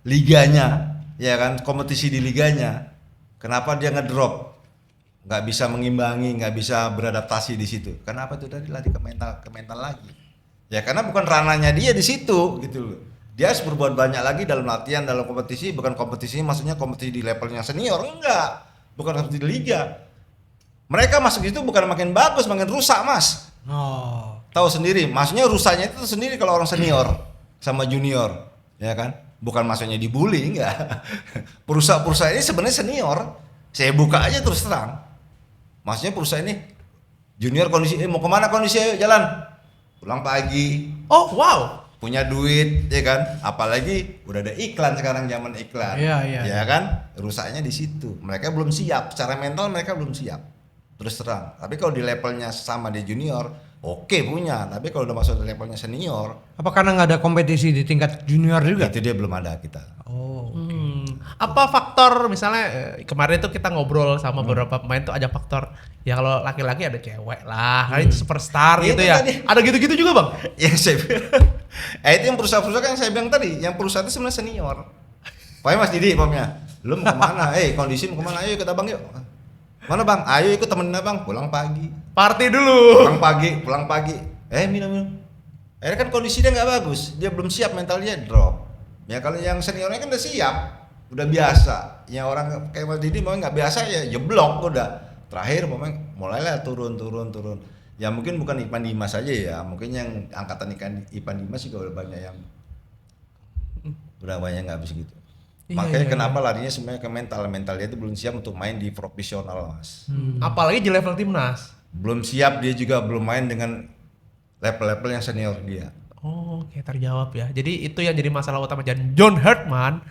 liganya ya kan, kompetisi di liganya. Kenapa dia ngedrop? Nggak bisa mengimbangi, nggak bisa beradaptasi di situ. Kenapa tuh tadi lari ke mental lagi? Ya karena bukan ranahnya dia di situ gitu loh. Dia harus berbuat banyak lagi dalam latihan, dalam kompetisi, bukan kompetisi maksudnya kompetisi di levelnya senior, enggak. Bukan kompetisi di liga. Mereka masuk itu bukan makin bagus, makin rusak, Mas. Oh. Tahu sendiri, maksudnya rusaknya itu sendiri kalau orang senior sama junior, ya kan? Bukan maksudnya dibully, enggak. Perusahaan ini sebenarnya senior. Saya buka aja terus terang. Maksudnya perusahaan ini junior kondisi, mau kemana kondisi, ayo jalan. Pulang pagi. Oh wow. Punya duit ya kan, apalagi udah ada iklan sekarang, zaman iklan. Iya. Ya kan, rusaknya di situ. Mereka belum siap, secara mental mereka belum siap. Terus terang. Tapi kalau di levelnya sama di junior, oke punya. Tapi kalau udah masuk di levelnya senior, Apa karena nggak ada kompetisi di tingkat junior juga? itu dia belum ada kita. Oh. Apa faktor misalnya kemarin tuh kita ngobrol sama beberapa pemain tuh ada faktor ya kalau laki-laki ada cewek lah, kali itu superstar Itu gitu ya. tadi. Ada gitu-gitu juga Bang. Yang saya bilang, itu yang perusahaan-perusahaan yang saya bilang tadi, yang perusahaan itu sebenarnya senior. Pokoknya Mas Didi, pokoknya, lu mau kemana? Kondisi mau kemana? Ayo ikut abang yuk. Mana bang? Ayo ikut temenin abang. Pulang pagi, Party dulu. Pulang pagi. Minum. Akhirnya kan kondisi dia nggak bagus, dia belum siap, mentalnya drop. Ya kalau yang seniornya kan udah siap, udah biasa. Yang orang kayak Mas Didi mau nggak biasa ya jeblok udah. Terakhir mulailah turun. Ya mungkin bukan Ipan Dimas aja ya, mungkin yang angkatan Ipan Dimas juga udah banyak yang nggak habis gitu. Makanya kenapa larinya sebenarnya ke mental dia itu belum siap untuk main di profesional, Mas. Apalagi di level timnas. Belum siap, dia juga belum main dengan level-level yang senior dia. Oh, oke, terjawab ya. Jadi itu yang jadi masalah utama John Hartman.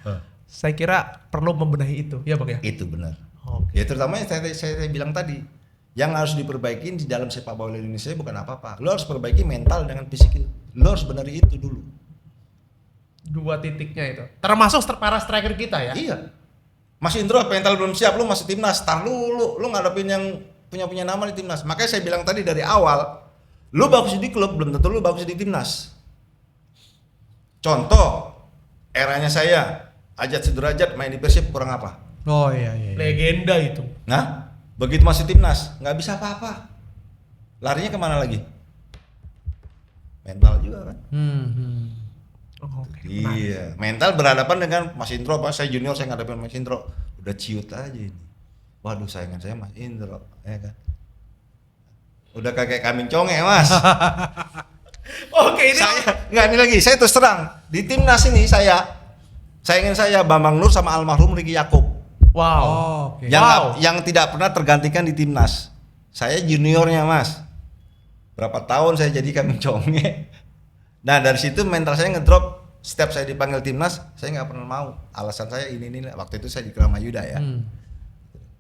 Saya kira perlu membenahi itu, ya Bang ya. Itu benar. Oke. Ya terutama yang saya bilang tadi, yang harus diperbaiki di dalam sepak bola Indonesia bukan apa-apa. Lo harus perbaiki mental dengan fisik. Lo harus benahi itu dulu. 2 titiknya itu. Termasuk para striker kita ya. Iya. Mas Indro mental belum siap, lu masih timnas. Tar lu ngadepin yang punya nama di timnas. Makanya saya bilang tadi dari awal, lu bagus di klub belum tentu lu bagus di timnas. Contoh, eranya saya, Ajat Sudrajat main di Persib kurang apa? Oh iya. Legenda itu. Nah, begitu masih timnas, nggak bisa apa-apa. Larinya kemana lagi? Mental juga kan? Oke. Iya, mental berhadapan dengan Mas Indro, saya junior, saya ngadepin Mas Indro, udah ciut aja ini. Waduh, saingan saya Mas Indro, ya kan? Udah kayak kambing conge, Mas. Oke, ini Ini lagi, saya terus terang di timnas ini saingan saya Bambang Nur sama almarhum Ricky Yakub. wow. Oh, oke. Yang tidak pernah tergantikan di timnas. Saya juniornya, Mas. Berapa tahun saya jadi kambing conge. Nah dari situ mental saya ngedrop. Setiap saya dipanggil timnas, saya nggak pernah mau. Alasan saya ini. Waktu itu saya di Kramayuda ya.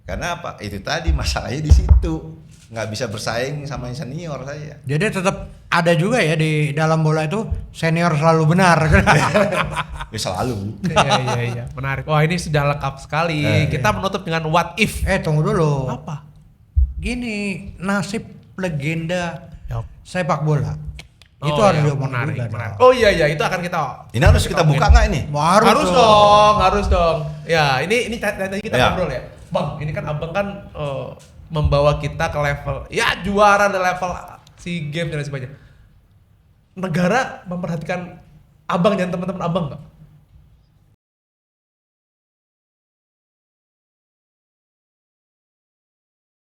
Karena apa? Itu tadi masalahnya di situ. Nggak bisa bersaing sama yang senior saya. Jadi tetap ada juga ya di dalam bola itu senior selalu benar. Ya selalu. Iya. Menarik. Wah, ini sudah lengkap sekali. Kita menutup dengan what if. Tunggu dulu. Apa? Gini, nasib legenda Ya. sepak bola. Itu Oh, harus ya, diomongin menarik. juga dong. Oh iya, itu akan kita. Ini harus kita buka nggak ini? Harus dong. Ya, ini tadi kita Ya. ngobrol ya. Bang, ini kan Abang kan membawa kita ke level ya juara di level SEA Games dan sebagainya. Negara memperhatikan Abang dan teman-teman Abang nggak?